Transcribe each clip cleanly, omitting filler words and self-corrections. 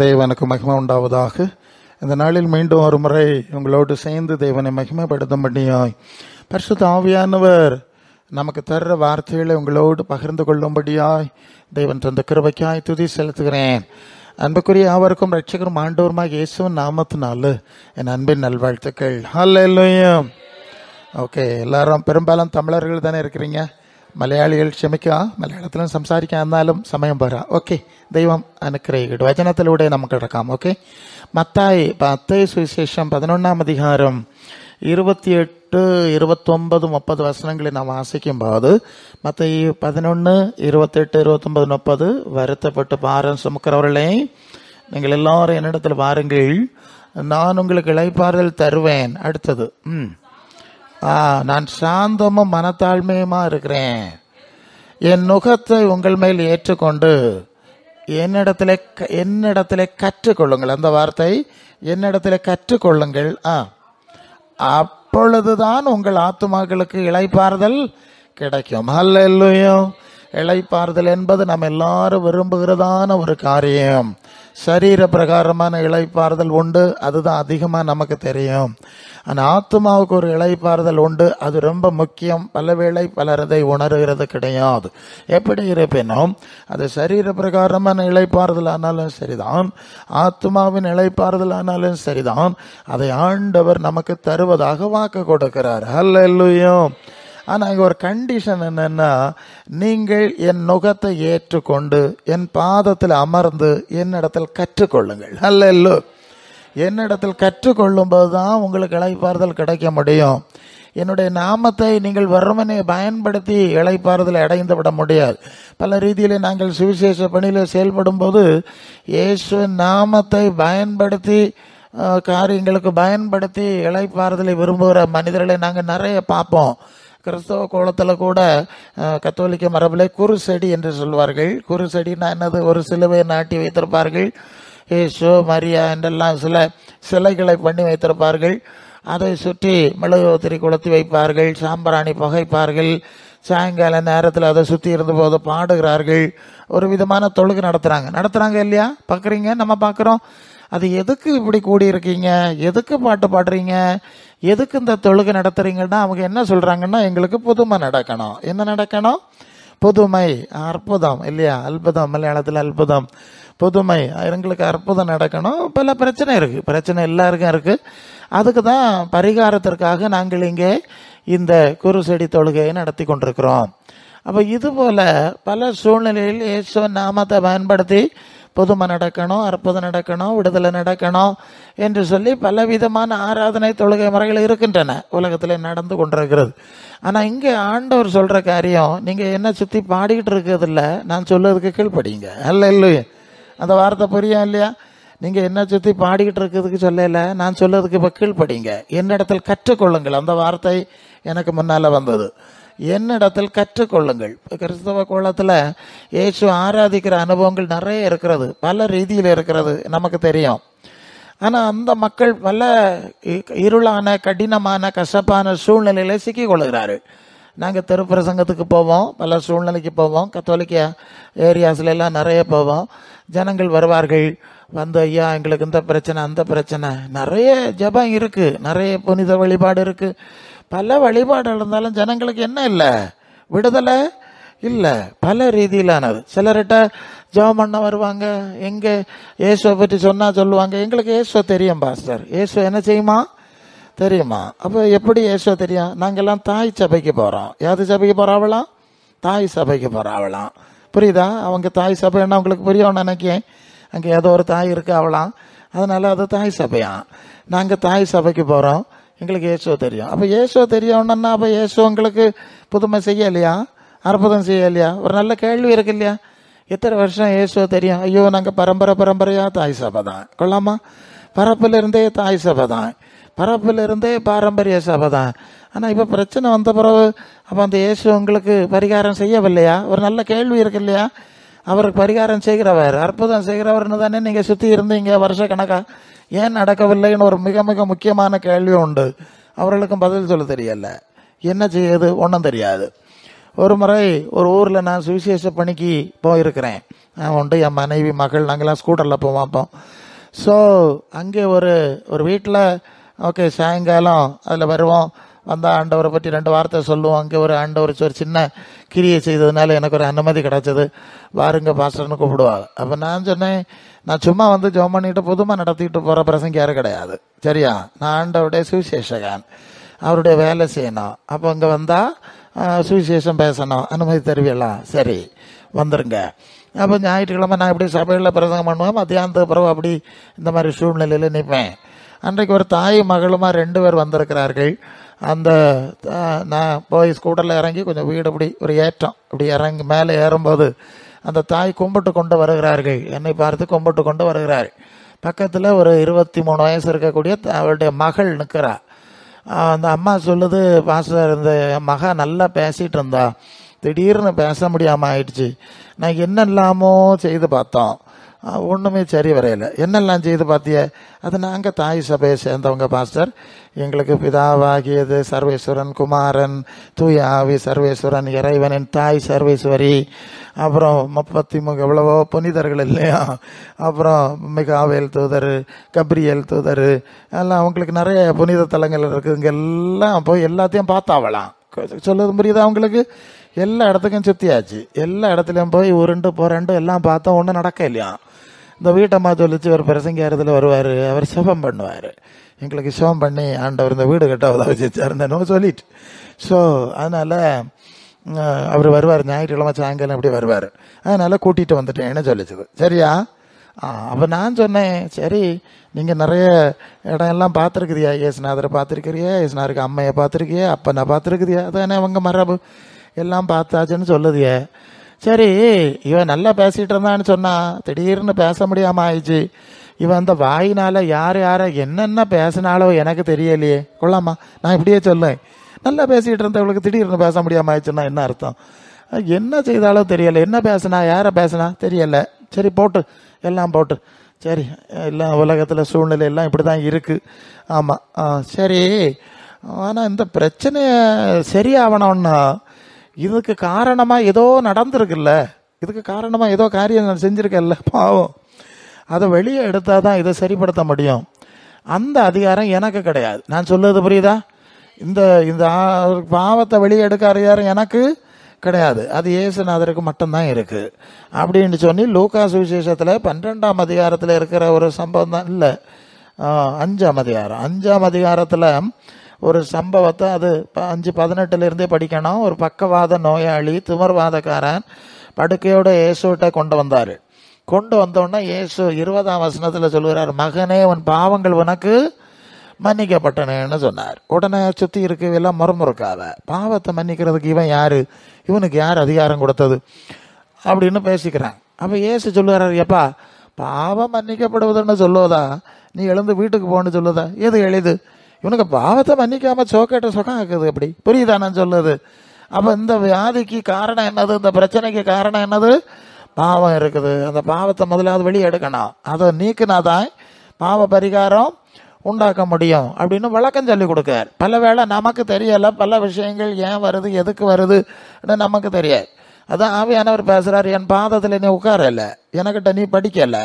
தேவனுக்கு மகிமை உண்டாவதாக. இந்த நாளில் மீண்டும் ஒரு முறை உங்களோடு சேர்ந்து தேவனை மகிமைப்படுத்தும்படியாய் பரிசுத்த ஆவியானவர் நமக்கு தர்ற வார்த்தைகளை உங்களோடு பகிர்ந்து கொள்ளும்படியாய் தேவன் தந்த கிருபைக்காய் துதி செலுத்துகிறேன். அன்புக்குரிய அவருக்கும் ரட்சகரும் ஆண்டவருமாக இயேசுவின் நாமத்தினால என் அன்பின் நல்வாழ்த்துக்கள். ஹல்லேலூயா. ஓகே, எல்லாரும் பெரும்பாலும் தமிழர்கள் தானே இருக்கிறீங்க. മലയാളികൾ ക്ഷമിക്കുക, മലയാളത്തിലും സംസാരിക്കാൻ എന്നാലും സമയം പോരാ. ഓക്കെ, ദൈവം അനുഗ്രഹിക്കട്ടെ. വചനത്തിലൂടെ നമുക്ക് കിടക്കാം. ഓക്കെ, മത്തായി സുവിശേഷം 11 அதிகாரம் 28, 29, 30 வசனங்களை நாம் வாசிக்கும்போது அது மத்தாயி 11, 28, 29, 30 வருத்தப்பட்டு பாரம் சுமக்கிறவர்களே நீங்கள் எல்லாரும் என்னிடத்தில் வாருங்கள், நான் உங்களுக்கு இளைப்பாறுதல் தருவேன். அடுத்தது நான் சாந்தமும் மனத்தாழ்மையுமா இருக்கிறேன். என் நுகத்தை உங்கள் மேல் ஏற்றுக்கொண்டு என்னிடத்திலே கற்றுக்கொள்ளுங்கள். அந்த வார்த்தை என்னிடத்திலே கற்றுக்கொள்ளுங்கள். அப்பொழுதுதான் உங்கள் ஆத்துமாக்களுக்கு இளைப்பாறுதல் கிடைக்கும். ஹல்லேலூயா. இளைப்பாறுதல் என்பது நம்ம எல்லாரும் விரும்புகிறதான ஒரு காரியம். சரீர பிரகாரமான இளைப்பாறுதல் உண்டு, அதுதான் அதிகமாக நமக்கு தெரியும். ஆனால் ஆத்மாவுக்கு ஒரு இளைப்பாறுதல் உண்டு, அது ரொம்ப முக்கியம். பலவேளை பலர் அதை உணர்கிறது கிடையாது. எப்படி இருப்பினும் அது சரீர பிரகாரமான இளைப்பாறுதல் ஆனாலும் சரிதான், ஆத்மாவின் இளைப்பாறுதல் ஆனாலும் சரிதான், அதை ஆண்டவர் நமக்கு தருவதாக வாக்கு கொடுக்கிறார். ஹல்லேலூயா. ஆனால் இங்கே ஒரு கண்டிஷன் என்னன்னா, நீங்கள் என் நுகத்தை ஏற்றுக்கொண்டு என் பாதத்தில் அமர்ந்து என்னிடத்தில் கற்றுக்கொள்ளுங்கள். ஹல்லேலூயா. என்னிடத்தில் கற்றுக்கொள்ளும்போது தான் உங்களுக்கு இளைப்பாறுதல் கிடைக்க முடியும். என்னுடைய நாமத்தை நீங்கள் வெறுமனே பயன்படுத்தி இளைப்பாறுதலை அடைந்து விட முடியாது. பல ரீதியில் நாங்கள் சுவிசேஷ பணியில் செயல்படும் போது இயேசுவின் நாமத்தை பயன்படுத்தி காரியங்களுக்கு பயன்படுத்தி இளைப்பாறுதலை விரும்புகிற மனிதர்களை நாங்கள் நிறைய பார்ப்போம். கிறிஸ்தவ கோலத்தில் கூட கத்தோலிக்க மரபில் குருசெடி என்று சொல்வார்கள். குருசெடினா என்னது? ஒரு சிலுவை நாட்டி வைத்திருப்பார்கள். ஏசு மரியா என்றெல்லாம் சில சிலைகளை பண்ணி வைத்திருப்பார்கள். அதை சுற்றி மெழுகுவர்த்தி கொளுத்தி வைப்பார்கள், சாம்பிராணி புகைப்பார்கள். சாயங்கால நேரத்தில் அதை சுற்றி இருந்த போது பாடுகிறார்கள். ஒரு விதமான தொழுகை நடத்துகிறாங்க இல்லையா? பார்க்குறீங்க, நம்ம பார்க்குறோம். அது எதுக்கு இப்படி கூடியிருக்கீங்க, எதுக்கு பாட்டு பாடுறீங்க, எதுக்கு இந்த தொழுகை நடத்துறீங்கன்னா அவங்க என்ன சொல்கிறாங்கன்னா, எங்களுக்கு புதுமை நடக்கணும். என்ன நடக்கணும்? புதுமை, அற்புதம் இல்லையா? அற்புதம், மலையாளத்தில் அற்புதம், புதுமை. எங்களுக்கு அற்புதம் நடக்கணும். பல பிரச்சனை இருக்குது, பிரச்சனை எல்லாருக்கும் இருக்குது. அதுக்கு தான் பரிகாரத்திற்காக நாங்கள் இங்கே இந்த குருசெடி தொழுகையை நடத்தி கொண்டிருக்கிறோம். அப்போ இதுபோல் பல சூழ்நிலையில் இயேசுவின் நாமத்தை பயன்படுத்தி புதுமை நடக்கணும், அற்புதம் நடக்கணும், விடுதலை நடக்கணும் என்று சொல்லி பலவிதமான ஆராதனை தொழுகை முறைகள் இருக்கின்றன, உலகத்தில் நடந்து கொண்டிருக்கிறது. ஆனால் இங்கே ஆண்டவர் சொல்கிற காரியம், நீங்கள் என்ன சுற்றி பாடிக்கிட்டு இருக்கிறதில்ல, நான் சொல்லுறதுக்கு கீழ்ப்படிங்க. ஹல்லேலூயா. அந்த வார்த்தை புரியும் இல்லையா? நீங்கள் என்ன சுற்றி பாடிக்கிட்டு இருக்கிறதுக்கு சொல்லலை, நான் சொல்லுறதுக்கு இப்போ கீழ்ப்படிங்க, என்னிடத்தில் கற்றுக்கொள்ளுங்கள். அந்த வார்த்தை எனக்கு முன்னால் வந்தது. என்னிடத்தில் கற்றுக்கொள்ளுங்கள். கிறிஸ்தவ கோலத்தில் இயேசு ஆராதிக்கிற அனுபவங்கள் நிறைய இருக்கிறது, பல ரீதியில் இருக்கிறது, நமக்கு தெரியும். ஆனால் அந்த மக்கள் பல இருளான, கடினமான, கசப்பான சூழ்நிலையில் சிக்கிக் கொள்கிறார்கள். நாங்கள் திருப்பிரசங்கத்துக்கு போவோம், பல சூழ்நிலைக்கு போவோம், கத்தோலிக்க ஏரியாஸ்ல எல்லாம் நிறைய போவோம். ஜனங்கள் வருவார்கள், வந்து ஐயா எங்களுக்கு இந்த பிரச்சனை அந்த பிரச்சனை. நிறைய ஜபம் இருக்குது, நிறைய புனித வழிபாடு இருக்குது, பல வழிபாடு இருந்தாலும் ஜனங்களுக்கு என்ன இல்லை? விடுதலை இல்லை. பல ரீதியிலானது. சிலர்கிட்ட ஜெபம் பண்ண வருவாங்க, எங்கே இயேசுவை பற்றி சொன்னால் சொல்லுவாங்க, எங்களுக்கு இயேசுவை தெரியும் பாஸ்டர். இயேசு என்ன செய்யுமா தெரியுமா? அப்போ எப்படி இயேசுவை தெரியும்? நாங்கள்லாம் தாய் சபைக்கு போகிறோம். யாரு சபைக்கு போகிறாவலாம்? தாய் சபைக்கு போகிறாவலாம். புரியுதா? அவங்க தாய் சபைன்னா உங்களுக்கு புரியும் நினைக்கேன். அங்கே ஏதோ ஒரு தாய் இருக்கு அவளாம், அதனால அது தாய் சபையாம். நாங்கள் தாய் சபைக்கு போகிறோம், எங்களுக்கு இயேசுவை தெரியும். அப்போ இயேசுவை தெரியணுன்னா அப்போ இயேசு உங்களுக்கு புதுமை செய்யலையா, அற்புதம் செய்யலையா? ஒரு நல்ல கேள்வி இருக்கு இல்லையா? எத்தனை வருஷம் இயேசுவை தெரியும்? ஐயோ நாங்கள் பரம்பரையாக தாய் சபை தான். கொள்ளாமா? பரப்பிலிருந்தே தாய் சபை தான், பரப்பிலிருந்தே பாரம்பரிய சபை தான். ஆனால் இப்போ பிரச்சனை வந்த பிறகு அப்போ அந்த இயேசு உங்களுக்கு பரிகாரம் செய்யவில்லையா? ஒரு நல்ல கேள்வி இருக்கு இல்லையா? அவருக்கு பரிகாரம் செய்கிறவர், அற்புதம் செய்கிறவர்னு தானே நீங்கள் சுற்றி இருந்தீங்க வருஷ கணக்கா. ஏன் நடக்கவில்லைன்னு ஒரு மிக மிக முக்கியமான கேள்வி உண்டு. அவர்களுக்கும் பதில் சொல்ல தெரியல. என்ன செய்யுது? ஒன்றும் தெரியாது. ஒரு முறை ஒரு ஊரில் நான் சுவிசேஷ பணிக்கு போயிருக்கிறேன். உண்டு, என் மனைவி மகள் நாங்கள்லாம் ஸ்கூட்டரில் போவோம். ஸோ அங்கே ஒரு வீட்டில் ஓகே சாயங்காலம் அதில் வருவோம், வந்தால் ஆண்டவரை பற்றி 2 வார்த்தை சொல்லுவோம். அங்கே ஒரு ஆண்டவர் ஒரு சின்ன கிரியை செய்ததுனால எனக்கு ஒரு அனுமதி கிடச்சிது, வாருங்க பாஸ்டர்னு கூப்பிடுவாங்க. அப்போ நான் சொன்னேன், நான் சும்மா வந்து ஜெபம் பண்ணிட்டு பொதுமாக நடத்திக்கிட்டு போகிற பிரசங்க யாரும் கிடையாது, சரியா? நான் ஆண்டவருடைய சுவிசேஷகன், அவருடைய வேலை செய்யணும். அப்போ இங்கே வந்தால் சுவிசேஷம் பேசணும், அனுமதி தருவீங்களா? சரி வந்துருங்க. அப்போ ஞாயிற்றுக்கிழமை நான் இப்படி சபையில் பிரசங்கம் பண்ணுவேன், மத்தியானத்துக்கு பிறகு அப்படி இந்த மாதிரி சூழ்நிலையில் நிற்பேன். அன்றைக்கு ஒரு தாய் மகளுமா 2 பேர் வந்திருக்கிறார்கள். அந்த நான் போய் ஸ்கூட்டரில் இறங்கி கொஞ்சம் வீடு இப்படி ஒரு ஏற்றம் இப்படி இறங்கி மேலே ஏறும்போது அந்த தாய் கும்பிட்டு கொண்டு வருகிறார்கள், என்னை பார்த்து கும்பிட்டு கொண்டு வருகிறார்கள். பக்கத்தில் ஒரு 23 வயசு இருக்கக்கூடிய அவருடைய மகள் நிற்கிறா. அந்த அம்மா சொல்லுது, பாஸ்டர் இந்த மக நல்லா பேசிகிட்டு இருந்தா, திடீர்னு பேச முடியாமல் ஆயிடுச்சு, நான் என்னெல்லாமோ செய்து பார்த்தோம், ஒன்றுமே சரி வரையில. என்னெல்லாம் செய்து பார்த்திய? அது நாங்கள் தாய் சபையை சேர்ந்தவங்க பாஸ்டர், எங்களுக்கு பிதாவாகியது சர்வேஸ்வரன், குமாரன், தூய ஆவி சர்வேஸ்வரன், இறைவனின் தாய் சர்வேஸ்வரி, அப்புறம் 33 எவ்வளவோ புனிதர்கள் இல்லையா, அப்புறம் மிகாவேல் தூதர், கப்ரியல் தூதர், எல்லாம் அவங்களுக்கு நிறைய புனித தலங்கள் இருக்குது. இங்கே எல்லாம் போய் எல்லாத்தையும் பார்த்தாவலாம். சொல்லுறது புரியுதா அவங்களுக்கு? எல்லா இடத்துக்கும் சுற்றியாச்சு, எல்லா இடத்துலையும் போய் உருண்டு புரண்டு எல்லாம் பார்த்தோம், ஒன்றும் நடக்க இல்லையா. இந்த வீட்டம்மா சொல்லிச்சு, ஒரு பிரசங்கியாரத்தில் வருவார், அவர் சிவம் பண்ணுவார், எங்களுக்கு சிவம் பண்ணி ஆண்டவர் இந்த வீடு கட்ட உதவிச்சாருன்னு சொல்லிட்டு. ஸோ அதனால் அவர் வருவார், ஞாயிற்றுக்கிழமை சாயங்காலம் இப்படி வருவார், அதனால் கூட்டிகிட்டு வந்துட்டேன்னு சொல்லிச்சுது, சரியா? அப்போ நான் சொன்னேன், சரி நீங்கள் நிறைய இடம் எல்லாம் பார்த்துருக்குதியா, ஏசுநாதரை பார்த்துருக்கிறியா, ஏசுநாதருக்கு அம்மையை பார்த்துருக்கியா, அப்பனை பார்த்துருக்குதியா, அதானே அவங்க மரபு, எல்லாம் பார்த்தாச்சுன்னு சொல்லுதியே. சரி, இவன் நல்லா பேசிகிட்டு இருந்தான்னு சொன்னான், திடீர்னு பேச முடியாமல் ஆயிடுச்சு. இவன் அந்த வாயினால் யார் யாரை என்னென்ன பேசினாலோ எனக்கு தெரியலையே, கொள்ளாமா? நான் இப்படியே சொல்லேன், நல்லா பேசிகிட்டு இருந்தவங்களுக்கு திடீர்னு பேச முடியாமல் ஆயிடுச்சுன்னா என்ன அர்த்தம்? என்ன செய்தாலோ தெரியலை, என்ன பேசினா யாரை பேசினா தெரியலை. சரி போட்டு எல்லாம் போட்டு, சரி எல்லாம் உலகத்தில் சூழ்நிலை எல்லாம் இப்படி தான் இருக்குது. ஆமாம், சரி. ஆனால் இந்த பிரச்சனையை சரியாகணும்னா இதுக்கு காரணமாக ஏதோ நடந்திருக்குல்ல, இதுக்கு காரணமாக ஏதோ காரியம் நான் செஞ்சுருக்கேன்ல, பாவம், அதை வெளியே எடுத்தால் தான் இதை சரிப்படுத்த முடியும். அந்த அதிகாரம் எனக்கு கிடையாது. நான் சொல்லுறது புரியுதா? இந்த இந்த பாவத்தை வெளியே எடுக்க அதிகாரம் எனக்கு கிடையாது, அது இயேசுநாதருக்கு மட்டும்தான் இருக்குது அப்படின்னு சொல்லி லூக்கா சுவிசேஷத்தில் 12ஆம் அதிகாரத்தில் இருக்கிற ஒரு சம்பவம் தான், இல்லை 5ஆம் அதிகாரத்தில் ஒரு சம்பவத்தை, அது 5:18 படிக்கணும். ஒரு பக்கவாத நோயாளி, திமிர்வாதக்காரன் படுக்கையோட இயேசுகிட்ட கொண்டு வந்தார். கொண்டு வந்தோடனே இயேசு 20ஆம் வசனத்தில் சொல்கிறார், மகனே உன் பாவங்கள் உனக்கு மன்னிக்கப்பட்டனேன்னு சொன்னார். உடனே சுற்றி இருக்கவெல்லாம் முறமுறுக்காத, பாவத்தை மன்னிக்கிறதுக்கு இவன் யார், இவனுக்கு யார் அதிகாரம் கொடுத்தது அப்படின்னு பேசிக்கிறான். அப்போ இயேசு சொல்லுறாரு, எப்பா பாவம் மன்னிக்கப்படுவதுன்னு சொல்லுவதா, நீ எழுந்து வீட்டுக்கு போன்னு சொல்லுதா, எது எளிது? இவனுக்கு பாவத்தை மன்னிக்காமல் சோக்கேட்ட சுகம் ஆக்குது, எப்படி புரியுதா நான் சொல்லுது? அப்போ இந்த வியாதிக்கு காரணம் என்னது, இந்த பிரச்சனைக்கு காரணம் என்னது? பாவம் இருக்குது. அந்த பாவத்தை முதலாவது வெளியே எடுக்கணும், அதை நீக்கினாதான் பாவ பரிகாரம் உண்டாக்க முடியும் அப்படின்னு விளக்கம் சொல்லி கொடுக்கார். பல வேளை நமக்கு தெரியலை, பல விஷயங்கள் ஏன் வருது எதுக்கு வருதுன்னு நமக்கு தெரியாது. அதான் ஆவியானவர் பேசுகிறார், என் பாதத்தில் நீ உட்காரல, எனக்கிட்ட நீ படிக்கலை,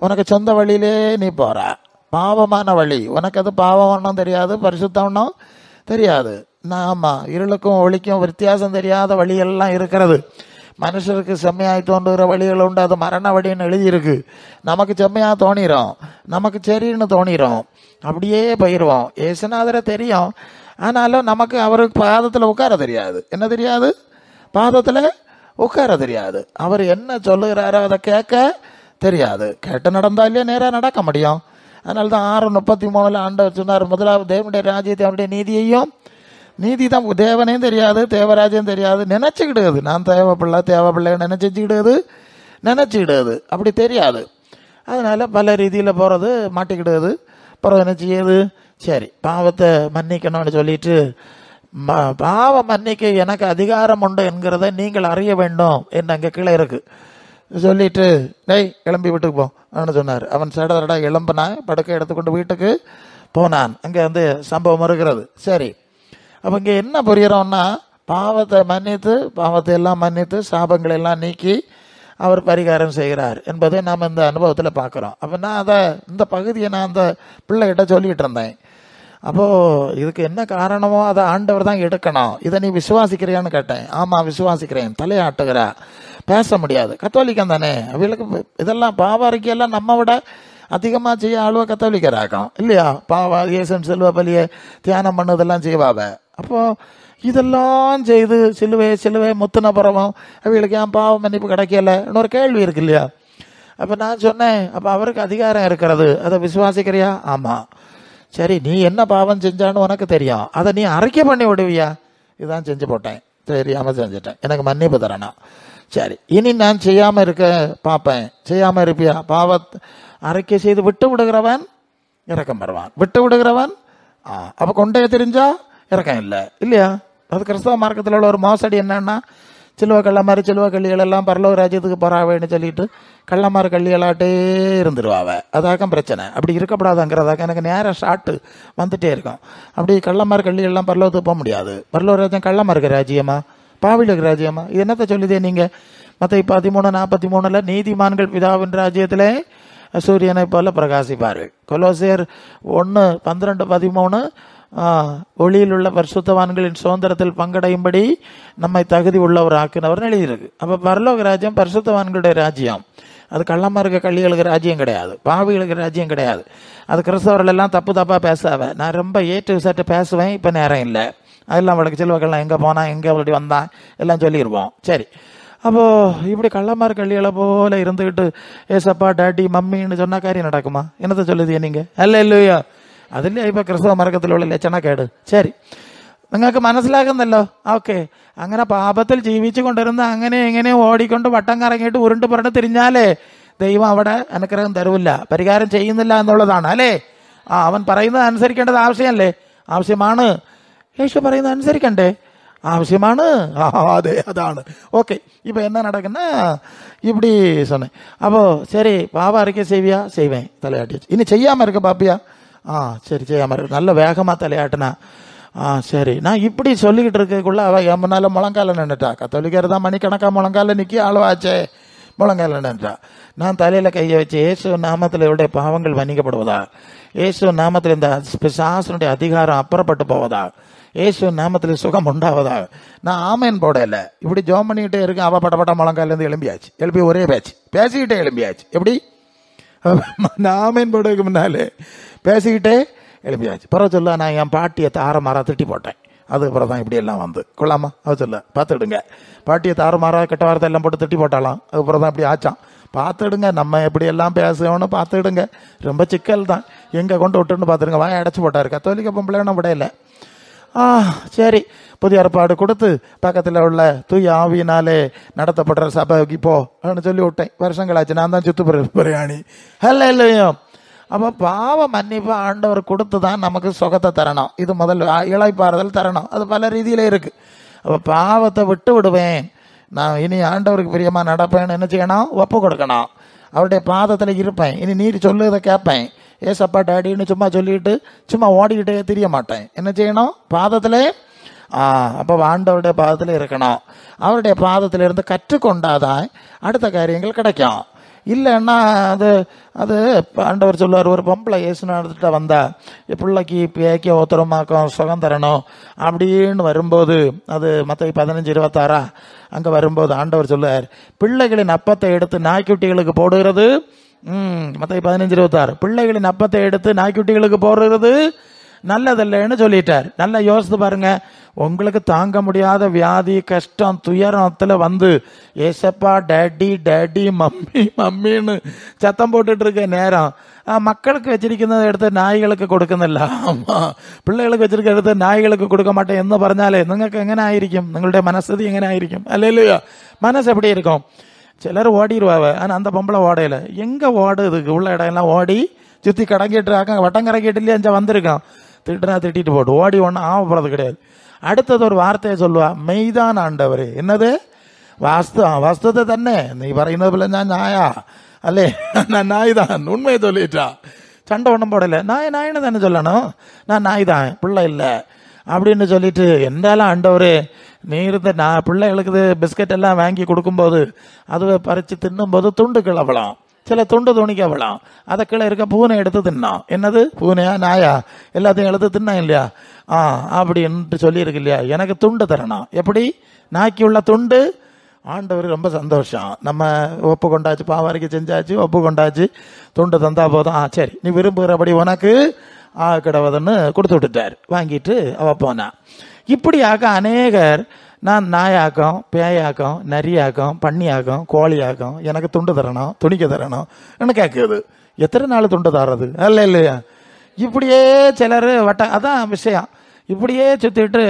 உனக்கு சொந்த வழியிலே நீ போகிற, பாவமான வழி, உனக்கு அது பாவம்னும் தெரியாது, பரிசுத்தம்னும் தெரியாது. ஆமாம், இருளுக்கும் ஒளிக்கும் வித்தியாசம் தெரியாத வழியெல்லாம் இருக்கிறது. மனுஷருக்கு செம்மையாய் தோன்றுகிற வழிகள் உண்டு, அது மரண வழின்னு எழுதியிருக்கு. நமக்கு செம்மையாக தோணிடும், நமக்கு சரின்னு தோணிடும், அப்படியே போயிடுவோம். ஏசுநாதரை தெரியும், ஆனாலும் நமக்கு அவருக்கு பாதத்தில் உட்கார தெரியாது. என்ன தெரியாது? பாதத்தில் உட்கார தெரியாது. அவர் என்ன சொல்லுகிறாரோ அதை கேட்க தெரியாது. கேட்டு நடந்தாலே நேராக நடக்க முடியும். அதனால தான் 6:33 ஆண்டவர் சொன்னார், முதலாவது தேவனுடைய ராஜ்யத்தை அவருடைய நீதியையும், நீதி தான் தேவனையும் தெரியாது, தேவராஜ்யம் தெரியாது, நினச்சிக்கிடுது. நான் தேவப்பிள்ளை நினச்சிக்கிடுது, அப்படி தெரியாது. அதனால் பல ரீதியில் போகிறது மாட்டிக்கிடுது. அப்புறம் என்ன செய்யுது? சரி, பாவத்தை மன்னிக்கணும்னு சொல்லிட்டு, பாவம் மன்னிக்க எனக்கு அதிகாரம் உண்டு என்கிறத நீங்கள் அறிய வேண்டும் என்று அங்கே கீழே இருக்குது. சொல்லிட்டு கிளம்பி வீட்டுக்கு போன்னு சொன்னார். அவன் சடரடா எழும்பினான், படுக்கை எடுத்துக்கொண்டு வீட்டுக்கு போனான். அங்கே வந்து சம்பவம் இருக்கிறது. சரி, அப்போ இங்கே என்ன புரிகிறோம்னா, பாவத்தை எல்லாம் மன்னித்து சாபங்களை எல்லாம் நீக்கி அவர் பரிகாரம் செய்கிறார் என்பதை நாம் இந்த அனுபவத்தில் பார்க்குறோம். அப்போ நான் இந்த பகுதியை நான் அந்த பிள்ளைகிட்ட சொல்லிகிட்டு இருந்தேன். அப்போது இதுக்கு என்ன காரணமோ அதை ஆண்டவர் தான் எடுக்கணும். இதை நீ விசுவாசிக்கிறியான்னு கேட்டேன். ஆமாம் விசுவாசிக்கிறேன். தலையாட்டுகிறா, பேச முடியாது. கத்தோலிக்கம் தானே, அவளுக்கு இதெல்லாம் பாவாரிக்கையெல்லாம் நம்ம விட அதிகமாக செய்ய ஆளுவ கத்தோலிக்கராகும் இல்லையா? பாவா இயேசுன் சிலுவை பலியை தியானம் பண்ணதெல்லாம் செய்வாவ. அப்போது இதெல்லாம் செய்து சிலுவை முத்துன புறமும் அவளுக்கு ஏன் பாவ மன்னிப்பு கிடைக்கல இன்னொரு கேள்வி இருக்கு இல்லையா? அப்போ நான் சொன்னேன், அப்போ அவருக்கு அதிகாரம் இருக்கிறது, அதை விசுவாசிக்கிறியா? ஆமாம். சரி, நீ என்ன பாவம் செஞ்சான்னு உனக்கு தெரியும், அதை நீ அறிக்கை பண்ணி விடுவியா? இதுதான் செஞ்சு போட்டேன், தெரியாமல் செஞ்சுட்டேன், எனக்கு மன்னிப்பு தரணும். சரி, இனி நான் செய்யாமல் இருக்க பார்ப்பேன். செய்யாமல் இருப்பியா? பாவத்தை அறிக்கை செய்து விட்டு விடுகிறவன் இறக்கம் பெறுவான். விட்டு விடுகிறவன் அப்போ கொண்டே தெரிஞ்சா இறக்கம் இல்லை இல்லையா? அது கிறிஸ்தவ மார்க்கத்தில் உள்ள ஒரு மோசடி என்னன்னா, சிலுவை கள்ள மாதிரி சிலுவை கள்ளிகள் எல்லாம் பரலோக ராஜ்யத்துக்கு போறாவேன்னு சொல்லிட்டு கள்ளமாறு கள்ளிகளாட்டே இருந்துருவாவ. அதாக்கம் பிரச்சனை. அப்படி இருக்கக்கூடாதுங்கிறதாக எனக்கு நேரம் ஷார்ட்டு வந்துட்டே இருக்கும். அப்படி கள்ளமாறு கள்ளிகள்லாம் பரலோகத்துக்கு போக முடியாது. பரலோக ராஜ்யம் கள்ளமாருக்கு ராஜ்யமா, பாவிலுக்கு ராஜ்யமா? இது என்னத்தை சொல்லுதே நீங்கள்? மற்ற 13:43 நீதிமான்கள் பிதாவின் ராஜ்யத்திலே சூரியனை போல பிரகாசிப்பார்கள். கொலோசியர் 1:12-13 ஒளியில் உள்ள பரிசுத்தவான்களின் சுதந்திரத்தில் பங்கடையும்படி நம்மை தகுதி உள்ளவர் ஆக்கினவர் எழுதியிருக்கு. அப்போ பரலோக ராஜ்யம் பரிசுத்தவான்களுடைய ராஜ்யம். அது கள்ளமார்க்க கள்ளிகளுக்கு ராஜ்யம் கிடையாது, பாவிகளுக்கு ராஜ்யம் கிடையாது. அது கிறிஸ்தவர்கள் எல்லாம் தப்பாக பேசாவ. நான் ரொம்ப ஏற்று விசாரிட்டு பேசுவேன், இப்போ நேரம் இல்லை. அதெல்லாம் அவளுக்கு செல்வக்கள்லாம் எங்கே போனால் எங்கே அப்படி வந்தான் எல்லாம் சொல்லிடுவோம். சரி, அப்போது இப்படி கள்ளமார் கள்ளிகளை போல இருந்துக்கிட்டு ஏசப்பா டாடி மம்மின்னு சொன்னால் காரியம் நடக்குமா? என்னத்தை சொல்லுதியா நீங்கள்? அல்ல இல்லையா? അതില്ലേ ഇപ്പോൾ ക്രിസ്തവ മാർഗത്തിലുള്ള ലക്ഷണക്കേട്. ശരി, നിങ്ങൾക്ക് മനസ്സിലാക്കുന്നല്ലോ. ഓക്കെ, അങ്ങനെ പാപത്തിൽ ജീവിച്ചു കൊണ്ടിരുന്ന അങ്ങനെ എങ്ങനെ ഓടിക്കൊണ്ട് വട്ടം കറങ്ങിയിട്ട് ഉരുണ്ട് പറഞ്ഞ് തിരിഞ്ഞാലേ ദൈവം അവിടെ അനുഗ്രഹം തരുമില്ല, പരിഹാരം ചെയ്യുന്നില്ല എന്നുള്ളതാണ് അല്ലേ? അവൻ പറയുന്നത് അനുസരിക്കേണ്ടത് ആവശ്യമല്ലേ? ആവശ്യമാണ്. യേശു പറയുന്നത് അനുസരിക്കണ്ടേ? ஆவசியமான. அதே அതാണ്. ஓகே, இப்போ என்ன நடக்குன்னா இப்படி சொன்னேன். அப்போ சரி, பாவ அறிக்கை செய்வியா? செய்வேன். தலையாட்டிச்சு. இனி செய்யாமல் இருக்க பாப்பியா? சரி, செய்யாமல் இருக்கு. நல்ல வேகமாக தலையாட்டினா. சரி, நான் இப்படி சொல்லிக்கிட்டு இருக்கக்குள்ள அவள் என் முன்னால் முழங்கால நின்றுட்டா. கத்தோலிக்கார் தான் மணிக்கணக்காக முழங்கால நிற்கி ஆளுவாச்சே, முழங்கால நின்றுட்டா. நான் தலையில் கையை வச்சு இயேசு நாமத்தில் இவருடைய பாவங்கள் மன்னிக்கப்படுவதா, இயேசு நாமத்தில் இந்த பிசாசனுடைய அதிகாரம் அப்புறப்பட்டு போவதா, இயேசு நாமத்தில் சுகம் உண்டாவதா. நான் ஆமேன் போடல, இப்படி ஜோம் பண்ணிக்கிட்டே இருக்கேன். அவள் பட்ட முழங்காலேருந்து எழும்பியாச்சு. எழுப்பி ஒரே பேசிக்கிட்டே எழும்பியாச்சு. எப்படி? நான் ஆமேன் போடுறதுக்கு முன்னாலே பேசிக்கிட்டே எழுப்பியாச்சு. பிறகு சொல்ல, நான் என் பாட்டியை தாரமாரா திட்டி போட்டேன். அதுக்கப்புறம் தான் இப்படி எல்லாம் வந்து கொள்ளாமா? அது சொல்ல, பார்த்துடுங்க. பாட்டியை தாறுமாறா கெட்ட வார்த்தை எல்லாம் போட்டு திட்டி போட்டாலாம். அதுக்கப்புறம் தான் இப்படி ஆச்சான். பார்த்துடுங்க, நம்ம எப்படி எல்லாம் பேசுவோன்னு பார்த்துடுங்க. ரொம்ப சிக்கல் தான். எங்கே கொண்டு விட்டுன்னு பார்த்துடுங்க. வாயை அடைச்சி போட்டாரு. கத்தோலிக்க பொம்பளைன்னு விடையில. சரி, புதிய ஏற்பாடு கொடுத்து பக்கத்தில் உள்ள தூய ஆவியினாலே நடத்தப்படுற சபைக்கு போன்னு சொல்லி விட்டேன். வருஷங்களாச்சு. நான் தான் சுத்து பிரயாணி. ஹல்ல இல்லையோ. அப்போ பாவ மன்னிப்பு ஆண்டவர் கொடுத்து தான் நமக்கு சுகத்தை தரணும். இது முதல் இளைப்பாறுதல் தரணும். அது பல ரீதியில இருக்கு. அப்போ பாவத்தை விட்டு விடுவேன், நான் இனி ஆண்டவருக்கு பிரியமாக நடப்பேன்னு என்ன செய்யணும்? ஒப்பு கொடுக்கணும். அவருடைய பாதத்தில் இருப்பேன். இனி நீர் சொல்லுறதை கேட்பேன். ஏசப்பா டாடின்னு சும்மா சொல்லிட்டு சும்மா ஓடிக்கிட்டே தெரிய மாட்டேன். என்ன செய்யணும்? பாதத்தில். அப்போ ஆண்டவருடைய பாதத்தில் இருக்கணும். அவருடைய பாதத்தில் இருந்து கற்றுக்கொண்டாதான் அடுத்த காரியங்கள் கிடைக்கும். இல்லைன்னா அது ஆண்டவர் சொல்லுவார், ஒரு பொம்பளை இயேசு நடந்துட்டு வந்தா பிள்ளைக்கு பேக்க ஓத்திரமாக்கம் சுகம் தரணும் அப்படின்னு வரும்போது, அது மற்ற 15:26 அங்கே வரும்போது ஆண்டவர் சொல்லுவார், பிள்ளைகளின் அப்பத்தை எடுத்து நாய்க்குட்டிகளுக்கு போடுகிறது. மற்ற 15:26 பிள்ளைகளின் அப்பத்தை எடுத்து நாய்க்குட்டிகளுக்கு போடுறது நல்லதில்லைன்னு சொல்லிட்டார். நல்லா யோசித்து பாருங்க. உங்களுக்கு தாங்க முடியாத வியாதி, கஷ்டம், துயரத்துல வந்து ஏசப்பா டாடி டாடி மம்மி மம்மின்னு சத்தம் போட்டுட்டு இருக்க நேரம் மக்களுக்கு வச்சிരിക്കുന്നത് എടുത്ത് നായ്കൾക്ക് കൊടുക്കുന്നില്ല. പിള്ളേർക്ക് വെച്ചിരിക്കുന്ന എടുത്ത് നായ്കൾക്ക് കൊടുக்க மாட்டேன் എന്ന് പറഞ്ഞാലേ നിങ്ങൾക്ക് എങ്ങനെ ആയിരിക്കും? നിങ്ങളുടെ മനസ്ഥിതി എങ്ങനെ ആയിരിക്കും? അല്ലല്ലോ, മനസ്സ് എവിടെ இருக்கும்? சிலர் ஓடிடுவாவ. ஆனால் அந்த பொம்பளை ஓடையில எங்கே ஓடுதுக்கு உள்ள இடம் ஓடி சுற்றி கடங்கிட்டு இருக்காங்க. வட்டம் கறக்கிட்டு இல்லையா அஞ்சா வந்திருக்கான். திட்டுனா திட்டிட்டு போட்டு ஓடி ஒன்றும் ஆகப்படுறது கிடையாது. அடுத்தது ஒரு வார்த்தையை சொல்லுவா, மெய்தான் ஆண்டவர். என்னது? வாஸ்தவத்தை തന്നെ നീ പറയുന്നത് പോലെ ഞാൻ നായാ അല്ലേ? நான் நாய் தான், உண்மையை சொல்லிட்டா. சண்டை ஒன்றும் போடல. நாயின்னு தானே சொல்லணும். நான் நாய் தான், பிள்ளை இல்லை. அப்படின்னு சொல்லிட்டு, என்றாலும் ஆண்டவரே நீ இருந்த நான் பிள்ளைகளுக்கு பிஸ்கட் எல்லாம் வாங்கி கொடுக்கும்போது அதுவை பறித்து தின்னும்போது துண்டு கிளவலாம், சில துண்டு துணிக்க விழாம், அதை கீழே இருக்க பூனை எடுத்து தின்னான். என்னது பூனையா நாயா எல்லாத்தையும் எடுத்து தின்னான் இல்லையா? அப்படின்ட்டு சொல்லியிருக்கு இல்லையா? எனக்கு துண்டு தரணும். எப்படி? நாக்கி உள்ள துண்டு. ஆண்டவர் ரொம்ப சந்தோஷம். நம்ம ஒப்பு கொண்டாச்சு, பாவாரிக்கு செஞ்சாச்சு, ஒப்பு கொண்டாச்சு, துண்டு தந்தா போதும். சரி நீ விரும்புகிறபடி உனக்கு கிடவதுன்னு கொடுத்து விட்டுட்டார். வாங்கிட்டு அவ போனா. இப்படியாக அநேகர் நான் நாயாக்கம், பேயாக்கம், நரியாக்கம், பன்னியாக்கம், கோழியாக்கம், எனக்கு துண்டு தரணும், துணிக்க தரணும் கேட்குது. எத்தனை நாள் துண்டு தர்றது? அல்ல இல்லையா? இப்படியே சிலர் அதான் விஷயம். இப்படியே சுற்றிட்டு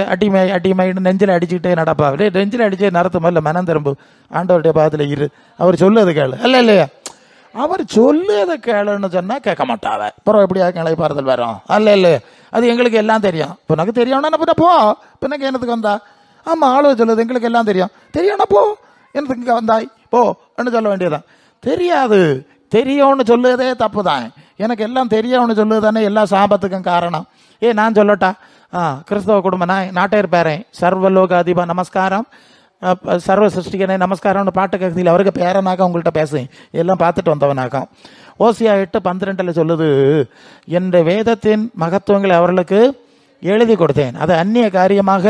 அடிமைன்னு நெஞ்சில் அடிச்சுக்கிட்டே நடப்பா. நெஞ்சில் அடிச்சே நடத்து முதல்ல மனம் திரும்பு, ஆண்டவருடைய பாதத்தில் இரு, அவர் சொல்லுவது கேளு. அல்ல இல்லையா? அவர் சொல்லுவதை கேளுன்னு சொன்னால் கேட்க மாட்டாவ. அப்புறம் எப்படியா இளைப்பாறுதல் வரும்? அல்ல இல்லையா? அது எங்களுக்கு எல்லாம் தெரியும். இப்போ எனக்கு தெரியும்னா பின்ன போ, பின்னக்கு என்னத்துக்கு வந்தா? ஆமாம், ஆளுவ சொல்லுது எங்களுக்கு எல்லாம் தெரியும். தெரியும்னா போ, என்னத்துக்கு இங்கே வந்தாய் போ என்று சொல்ல வேண்டியதான். தெரியாது, தெரியும்னு சொல்லுவதே தப்பு தான். எனக்கு எல்லாம் தெரியும்னு சொல்லுவது தானே எல்லா சாபத்துக்கும் காரணம். நான் சொல்லட்டா? கிறிஸ்தவ குடும்பம் நாட்டையர் பேரன், சர்வலோக அதிபா நமஸ்காரம், சர்வ சிருஷ்டிகனே நமஸ்காரம்னு பாட்டு கேட்குறீங்க. அவருக்கு பேரனாக உங்கள்கிட்ட பேசுவேன், எல்லாம் பார்த்துட்டு வந்தவனாக. ஓசியா 8:12 சொல்லுது, என்ற வேதத்தின் மகத்துவங்களை அவர்களுக்கு எழுதி கொடுத்தேன், அதை அந்நிய காரியமாக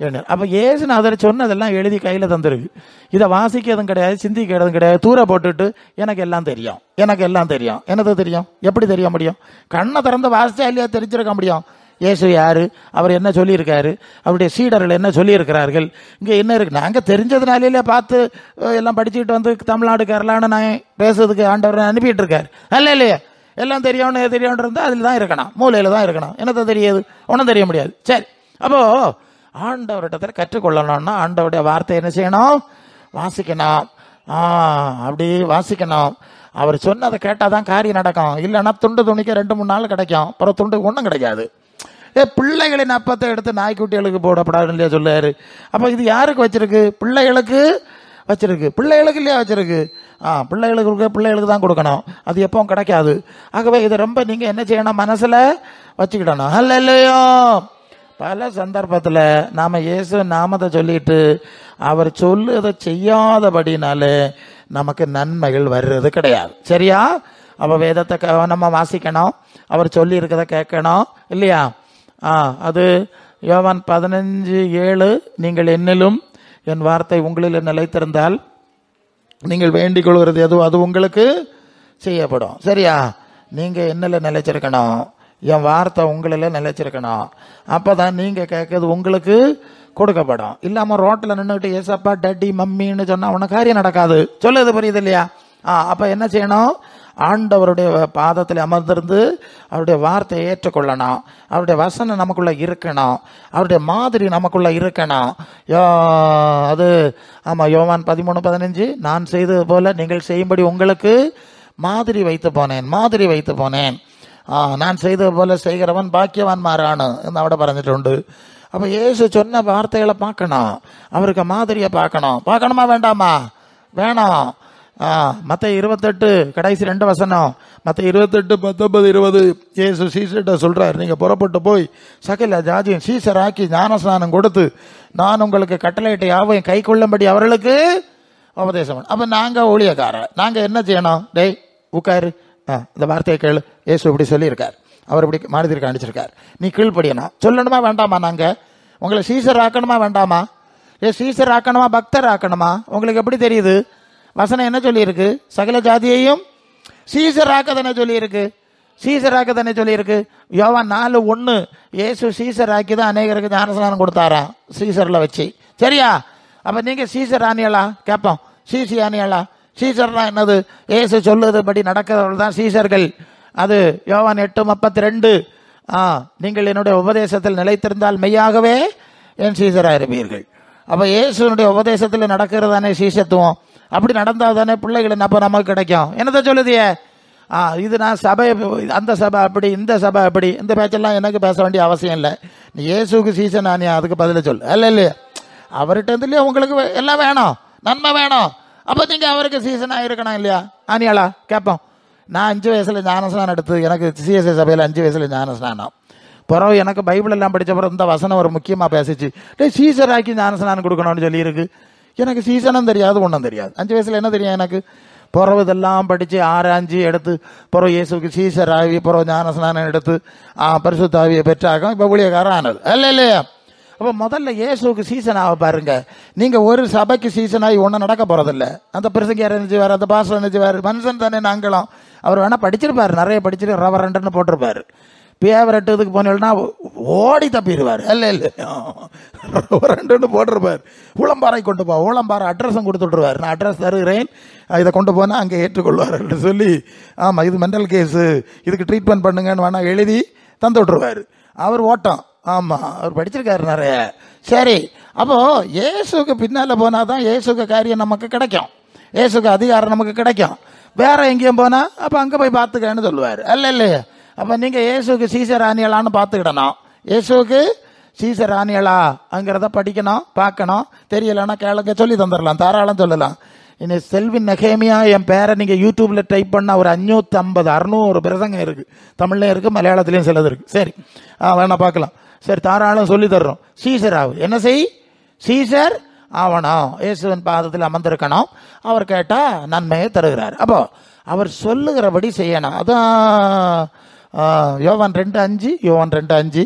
எழுது. அப்போ ஏசுநாதர் சொன்னதெல்லாம் எழுதி கையில் தந்துருக்கு. இதை வாசிக்கிறதும் கிடையாது, சிந்திக்கிறதும் கிடையாது, தூர போட்டுட்டு எனக்கு எல்லாம் தெரியும், எனக்கு எல்லாம் தெரியும். என்னது தெரியும்? எப்படி தெரிய முடியும்? கண்ணை திறந்து வாசிச்சா இல்லையா தெரிஞ்சிருக்க முடியும்? இயேசு யாரு, அவர் என்ன சொல்லியிருக்காரு, அவருடைய சீடர்கள் என்ன சொல்லியிருக்கிறார்கள், இங்கே என்ன இருக்கு? நாங்கள் தெரிஞ்சதுனாலே பார்த்து எல்லாம் படிச்சுக்கிட்டு வந்து தமிழ்நாடு கேரளான்னு நான் பேசுறதுக்கு ஆண்டவர் அனுப்பிட்டு இருக்காரு. அல்ல இல்லையா? எல்லாம் தெரியும்னு இருந்தால் அதில் தான் இருக்கணும், மூலையில் தான் இருக்கணும். என்னத்தை தெரியாது? ஒன்றும் தெரிய முடியாது. சரி, அப்போ ஆண்டவர்கிட்ட கற்றுக்கொள்ளணும்னா ஆண்டவருடைய வார்த்தை என்ன செய்யணும்? வாசிக்கணும். அப்படி வாசிக்கணும். அவர் சொன்னதை கேட்டால் தான் காரியம் நடக்கும். இல்லைன்னா துண்டு துணிக்க 2-3 நாள் கிடைக்கும், அப்புறம் துண்டு ஒன்றும் கிடைக்காது. பிள்ளைகளின் அப்பத்தை எடுத்து நாய்க்குட்டிகளுக்கு போடப்படாது இல்லையா சொல்லாரு. அப்போ இது யாருக்கு வச்சிருக்கு? பிள்ளைகளுக்கு வச்சிருக்கு. பிள்ளைகளுக்கு இல்லையா வச்சிருக்கு? பிள்ளைகளுக்கு தான் கொடுக்கணும். அது எப்பவும் கிடைக்காது. ஆகவே இதை ரொம்ப நீங்கள் என்ன செய்யணும்? மனசில் வச்சுக்கிடணும். அல்ல இல்லையோ? பல சந்தர்ப்பத்தில் நாம் இயேசு நாமத்தை சொல்லிட்டு அவர் சொல்லுதை செய்யாதபடினாலே நமக்கு நன்மைகள் வர்றது கிடையாது. சரியா? அப்போ வேதத்தை நம்ம வாசிக்கணும், அவர் சொல்லி இருக்கிறத கேட்கணும் இல்லையா? அது யோவான் 15:7, நீங்கள் என்னிலும் என் வார்த்தை உங்களில் நிலைத்திருந்தால் நீங்கள் வேண்டிக் கொள்கிறது எதுவும் அது உங்களுக்கு செய்யப்படும். சரியா? நீங்கள் என்னில் நிலைச்சிருக்கணும், என் வார்த்தை உங்களில் நிலைச்சிருக்கணும். அப்போ தான் நீங்கள் கேட்கறது உங்களுக்கு கொடுக்கப்படும். இல்லாமல் ரோட்டில் நின்றுக்கிட்டு ஏசப்பா டட்டி மம்மின்னு சொன்னால் உனக்கு காரியம் நடக்காது. சொல்லுது புரியுது இல்லையா? அப்போ என்ன செய்யணும்? ஆண்டவருடைய பாதத்தில் அமர்ந்திருந்து அவருடைய வார்த்தையை ஏற்றுக்கொள்ளணும். அவருடைய வசனம் நமக்குள்ள இருக்கணும், அவருடைய மாதிரி நமக்குள்ள இருக்கணும். அது ஆமாம், யோவான் 13:15, நான் செய்தது போல நீங்கள் செய்யும்படி உங்களுக்கு மாதிரி வைத்து போனேன், நான் செய்தது போல செய்கிறவன் பாக்கியவான் மாறானு അവിടെ പറഞ്ഞിട്ടുണ്ട്. அப்போ இயேசு சொன்ன வார்த்தைகளை பார்க்கணும், அவருக்கு மாதிரியை பார்க்கணுமா வேண்டாமா? வேணும். மத்தேயு 28 கடைசி 2 வசனம், மத்தேயு 28:19-20 இயேசு சீசர்கிட்ட சொல்றாரு, நீங்க புறப்பட்டு போய் சகல ஜாதியும் சீசராக்கி ஞானஸ்நானம் கொடுத்து நான் உங்களுக்கு கட்டளையிட்ட யாவையும் கை கொள்ளும்படி அவர்களுக்கு உபதேசம். அப்ப நாங்க ஊழியக்காரர், நாங்க என்ன செய்யணும்? டேய் உட்காரு, இந்த வார்த்தையை கேளு, இயேசு இப்படி சொல்லியிருக்கார், அவர் இப்படி மாநிலத்திற்கு காணிச்சிருக்கார், நீ கீழ்ப்படியணும். சொல்லணுமா வேண்டாமா? நாங்க உங்களை சீசர் ஆக்கணுமா வேண்டாமா? சீசர் ஆக்கணுமா பக்தர் ஆக்கணுமா? உங்களுக்கு எப்படி தெரியுது? வசனம் என்ன சொல்லியிருக்கு? சகல ஜாதியையும் சீசராக்க தானே சொல்லியிருக்கு. யோவான் 4:1 இயேசு சீசராக்கி தான் அநேகருக்கு ஞானஸ்நானம் கொடுத்தாராம், சீசரில் வச்சு. சரியா? அப்போ நீங்கள் சீசர் ஆனியலா கேட்போம், சீசி ஆனியலா? சீசர்னா என்னது? இயேசு சொல்லுறதுபடி நடக்கிறவர்கள் தான் சீசர்கள். அது யோவான் 8:32, நீங்கள் என்னுடைய உபதேசத்தில் நிலைத்திருந்தால் மெய்யாகவே என் சீசராக இருப்பீர்கள். அப்போ இயேசுனுடைய உபதேசத்தில் நடக்கிறது தானே சீசத்துவம். அப்படி நடந்தால் தானே பிள்ளைகள் அப்போ நமக்கு கிடைக்கும். என்னதை சொல்லுதியே? இது நான் சபை, அந்த சபை அப்படி, இந்த சபை அப்படி, இந்த பேச்செல்லாம் எனக்கு பேச வேண்டிய அவசியம் இல்லை. நீ இயேசுக்கு சீசன் ஆனியா, அதுக்கு பதில சொல். இல்லையா? அவர்கிட்ட இருந்துலையே உங்களுக்கு எல்லாம் வேணும், நன்மை வேணும். அப்போ நீங்கள் அவருக்கு சீசனாக இருக்கணும் இல்லையா? ஆனியாளா கேட்போம். நான் 5 வயசில் ஞானஸ்நானம் எடுத்து, எனக்கு சிஎஸ்ஐ சபையில் 5 வயசில் ஞானஸ்நானம், பிறகு எனக்கு பைபிள் எல்லாம் படித்த பிறகு இந்த வசனம் ஒரு முக்கியமாக பேசிச்சு, சீசராக்கி ஞானஸ்நானம் கொடுக்கணும்னு சொல்லியிருக்கு. எனக்கு சீசனும் தெரியாது, ஒன்றும் தெரியாது. 5 வயசுல என்ன தெரியும் எனக்கு? பிறகு இதெல்லாம் படித்து ஆராய்ஞ்சி எடுத்து பிறகு இயேசுக்கு சீசர் ஆகி பிறகு ஞானஸ்நானம் எடுத்து பரிசுத்தாவியை பெற்றாகும் இப்போ ஊழியக்காரன் ஆனது அல்ல இல்லையா? அப்போ முதல்ல இயேசுக்கு சீசன் ஆக பாருங்க. நீங்கள் ஒரு சபைக்கு சீசன் ஆகி ஒன்றும் நடக்க போகிறதில்ல. அந்த பிரசங்கியார் நினைச்சுவார், அந்த பாஸ்டர் நினைச்சுவார், மனுஷன் தானே நாங்களும். அவர் வேணால் படிச்சிருப்பார், நிறைய படிச்சுட்டு ரெவரண்ட்னு போட்டிருப்பார். பேவரட்டு இதுக்கு போனீங்கன்னா ஓடி தப்பிடுவார் அல்ல இல்லையா? ரெண்டுன்னு போட்டிருப்பார். உளம்பாறை கொண்டு போ, உளம்பாறை அட்ரஸும் கொடுத்துட்ருவார். நான் அட்ரஸ் தருகிறேன், இதை கொண்டு போனால் அங்கே ஏற்றுக்கொள்வார் சொல்லி, ஆமாம் இது மென்டல் கேஸு, இதுக்கு ட்ரீட்மெண்ட் பண்ணுங்கன்னு வேணால் எழுதி தந்து விட்ருவார். அவர் ஓட்டம். ஆமாம், அவர் படிச்சிருக்காரு நிறைய. சரி, அப்போது இயேசுக்கு பின்னால் போனால் தான் இயேசுக்கு காரியம் நமக்கு கிடைக்கும், இயேசுக்கு அதிகாரம் நமக்கு கிடைக்கும். வேற எங்கேயும் போனால் அப்போ அங்கே போய் பார்த்துக்கன்னு சொல்லுவார் அல்ல இல்லையா? அப்போ நீங்கள் இயேசுக்கு சீசர் ஆணியலான்னு பார்த்துக்கிடணும். இயேசுக்கு சீசர் ஆணியலாங்கிறத படிக்கணும், பார்க்கணும். தெரியலைன்னா கேளுங்க, சொல்லி தந்துடலாம், தாராளம் சொல்லலாம். இனி செல்வின் நெகேமியா என் பேரை நீங்கள் யூடியூப்பில் டைப் பண்ணால் ஒரு 550 600 பிரசங்கம் இருக்குது. தமிழ்லையும் இருக்குது, மலையாளத்துலேயும் சிலது இருக்குது. சரி, வேணா பார்க்கலாம். சரி, தாராளம் சொல்லி தர்றோம். சீசர் ஆகு, என்ன செய்? சீசர் ஆவணும், இயேசுவின் பாதத்தில் அமர்ந்திருக்கணும். அவர் கேட்டால் நன்மையை தருகிறார். அப்போ அவர் சொல்லுகிறபடி செய்யணும். அதான் யோவான் 2:5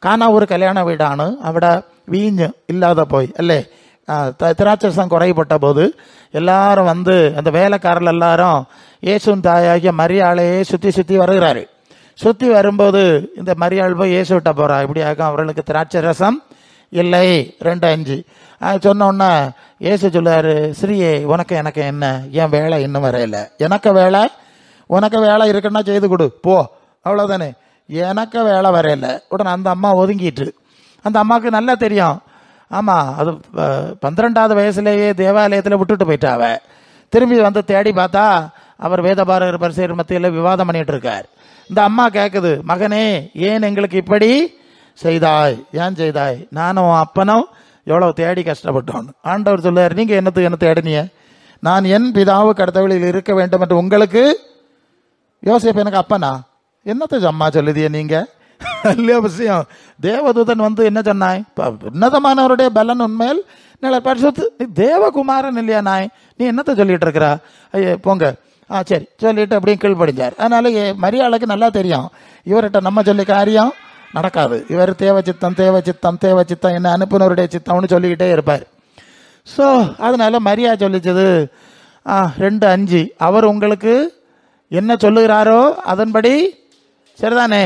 கானா ஒரு கல்யாண வீடானு അവിടെ വീഞ്ഞ് இல்லாத போய் அல்லே திராட்சரசம் குறைபட்ட போது எல்லாரும் வந்து அந்த வேலைக்காரர்கள் எல்லாரும் இயேசுவின் தாயாகிய மரியாளையே சுற்றி வருகிறாரு. சுற்றி வரும்போது இந்த மரியாள் போய் இயேசுவிட்ட போகிறா. இப்படியாக அவர்களுக்கு திராட்சரசம் இல்லை. 2:5 சொன்னோன்னே இயேசு சொல்லுவார், ஸ்ரீயே உனக்கு எனக்கு என்ன, என் வேலை இன்னும் வரையில, எனக்கு வேலை, உனக்கு வேலை இருக்குன்னா செய்து கொடு போ, அவ்வளோதானே, எனக்கு வேலை வரையில. உடனே அந்த அம்மா ஒதுங்கிட்டு, அந்த அம்மாவுக்கு நல்லா தெரியும். ஆமாம், அது 12வது வயசுலேயே தேவாலயத்தில் விட்டுட்டு போயிட்டாவ. திரும்பி வந்து தேடி பார்த்தா அவர் வேதபாரகர் பரிசேயர் மத்தியில் விவாதம் பண்ணிட்டு இருக்கார். இந்த அம்மா கேட்குது, மகனே ஏன் எங்களுக்கு இப்படி செய்தாய், ஏன் செய்தாய், நானும் அப்பனும் எவ்வளோ தேடி கஷ்டப்பட்டோன்னு. ஆண்டவர் சொல்லுவார், நீங்கள் என்ன தேடினிய, நான் என் பிதாவுக்கு அடுத்தவழியில் இருக்க வேண்டும் என்று உங்களுக்கு. யோசேப்பு எனக்கு அப்பனா, என்னத்தை அம்மா சொல்லுதிய நீங்கள் இல்லையா? விஷயம் தேவதூதன் வந்து என்ன சொன்னாய், உன்னதமானவருடைய பலன் உண்மையில் நில பரிசுத்து, நீ தேவகுமாரன் இல்லையா நாய், நீ என்னத்தை சொல்லிட்டு இருக்கிறா, ஐயோ போங்க. சரி சொல்லிட்டு அப்படியே கீழ்படிஞ்சார். அதனால மரியாளுக்கு நல்லா தெரியும், இவர்கிட்ட நம்ம சொல்லி காரியம் நடக்காது, இவர் தேவச்சித்தம் என்ன அனுப்புனவருடைய சித்தம்னு சொல்லிக்கிட்டே இருப்பார். ஸோ அதனால மரியா சொல்லிச்சது 2:5 அவர் உங்களுக்கு என்ன சொல்லுகிறாரோ அதன்படி சரிதானே.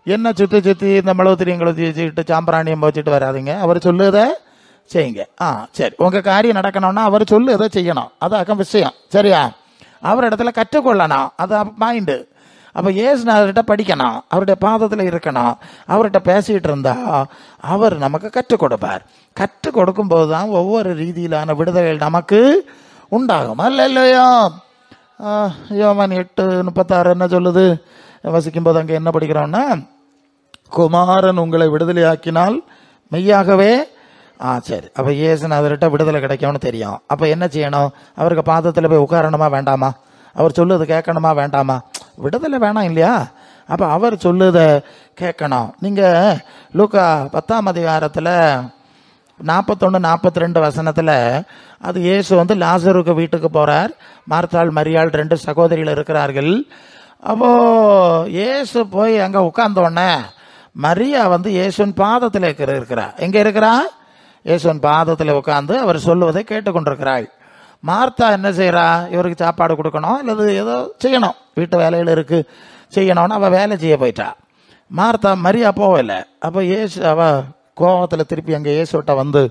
என்ன சுற்றி இந்த மிளகுத்திரியும் வச்சுக்கிட்டு சாம்பிராணியம் வச்சுட்டு வராதிங்க, அவர் சொல்லுதை செய்யுங்க. சரி, உங்கள் காரியம் நடக்கணும்னா அவர் சொல்லுதை செய்யணும், அதான் விஷயம். சரியா? அவர் இடத்துல கற்றுக்கொள்ளணும், அது மைண்டு. அப்போ இயேசுநாதர்கிட்ட படிக்கணும், அவருடைய பாதத்தில் இருக்கணும், அவர்கிட்ட பேசிகிட்டு இருந்தா அவர் நமக்கு கற்றுக் கொடுப்பார். கற்றுக் கொடுக்கும்போது தான் ஒவ்வொரு ரீதியிலான விடுதலைகள் நமக்கு உண்டாகும் அல்ல இல்லையோ? யோவான் 8:36 என்ன சொல்லுது? வசிக்கும்போது அங்கே என்ன படிக்கிறோம்னா, குமாரன் உங்களை விடுதலையாக்கினால் மெய்யாகவே. சரி, அப்போ இயேசுநாதர்கிட்ட விடுதலை கிடைக்கும்னு தெரியும். அப்போ என்ன செய்யணும்? அவருக்கு பாதத்தில் போய் உட்காரணுமா வேண்டாமா? அவர் சொல்லுது கேட்கணுமா வேண்டாமா? விடுதலை வேணாம் இல்லையா? அப்போ அவர் சொல்லுதை கேட்கணும். நீங்கள் லூக்கா 10ஆம் அதிகாரத்தில் 41-42 வசனத்தில் அது இயேசு வந்து லாசருக்கு வீட்டுக்கு போகிறார். மார்த்தாள் மரியாள் 2 சகோதரிகள் இருக்கிறார்கள். அப்போது இயேசு போய் அங்கே உட்கார்ந்தோடனே மரியா வந்து இயேசுவின் பாதத்தில் இருக்கிறா. எங்கே இருக்கிறா? இயேசுவின் பாதத்தில் உட்கார்ந்து அவர் சொல்லுவதை கேட்டுக்கொண்டிருக்கிறாள். மார்த்தா என்ன செய்கிறா? இவருக்கு சாப்பாடு கொடுக்கணும், அல்லது ஏதோ செய்யணும், வீட்டு வேலைகள் இருக்குது செய்யணும்னு அவள் வேலை செய்ய போயிட்டா. மரியா போகலை. அப்போ இயேசு அவள் கோபத்தில் திருப்பி அங்கே இயேசுவிட்ட வந்து,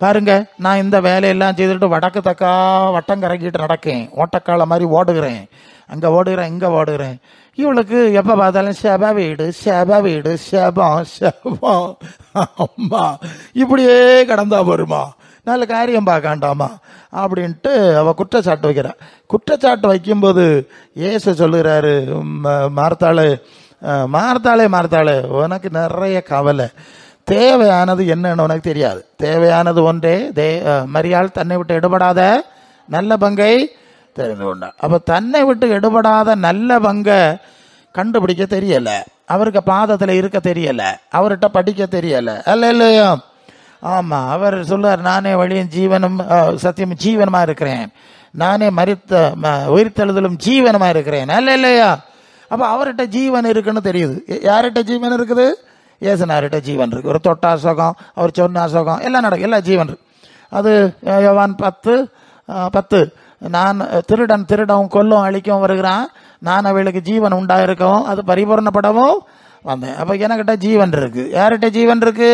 பாருங்க நான் இந்த வேலையெல்லாம் செய்துட்டு வடக்கு தக்கா வட்டம் கறக்கிட்டு நடக்கேன், ஓட்டக்கால மாதிரி ஓடுகிறேன், அங்கே ஓடுகிறேன் இங்கே ஓடுகிறேன். இவளுக்கு எப்போ பார்த்தாலும் செபம் அம்மா இப்படியே கடந்தா வருமா, நல்ல காரியம் பார்க்காண்டாமா அப்படின்ட்டு அவள் குற்றச்சாட்டு வைக்கிறா. குற்றச்சாட்டு வைக்கும்போது இயேசு சொல்லுகிறாரு, மார்த்தாளே உனக்கு நிறைய கவலை, தேவையானது என்னன்னு உனக்கு தெரியாது, தேவையானது ஒன்றே, மரியாள் தன்னை விட்டு எடுபடாத நல்ல பங்கை தெரிந்து கொண்டாள். அப்போ தன்னை விட்டு எடுபடாத நல்ல பங்கை கண்டுபிடிக்க தெரியலை. அவருக்கு பாதத்தில் இருக்க தெரியல, அவர்கிட்ட படிக்க தெரியல. அல்ல இல்லையா? ஆமா, அவர் சொல்றார், நானே வழியும் ஜீவனும் சத்தியம் ஜீவனமா இருக்கிறேன், நானே உயிர்த்தெழுதலும் ஜீவனமா இருக்கிறேன். அல்ல இல்லையா? அப்ப அவர்கிட்ட ஜீவன் இருக்குன்னு தெரியுது. யார்கிட்ட ஜீவன் இருக்குது? இயேசுநாதர்கிட்ட ஜீவன் இருக்கு. ஒரு தொட்டா சுகம், அவர் சொன்னா சுகம், எல்லாம் நடக்கும், எல்லாம் ஜீவன் இருக்கு. அது யோவான் 10:10, நான் திருடவும் கொல்லும் அழிக்கவும் வருகிறான், நான் அவளுக்கு ஜீவன் உண்டாயிருக்கவும் அது பரிபூர்ணப்படவும் வந்தேன். அப்ப எனக்கிட்ட ஜீவன் இருக்கு. யார்கிட்ட ஜீவன் இருக்கு?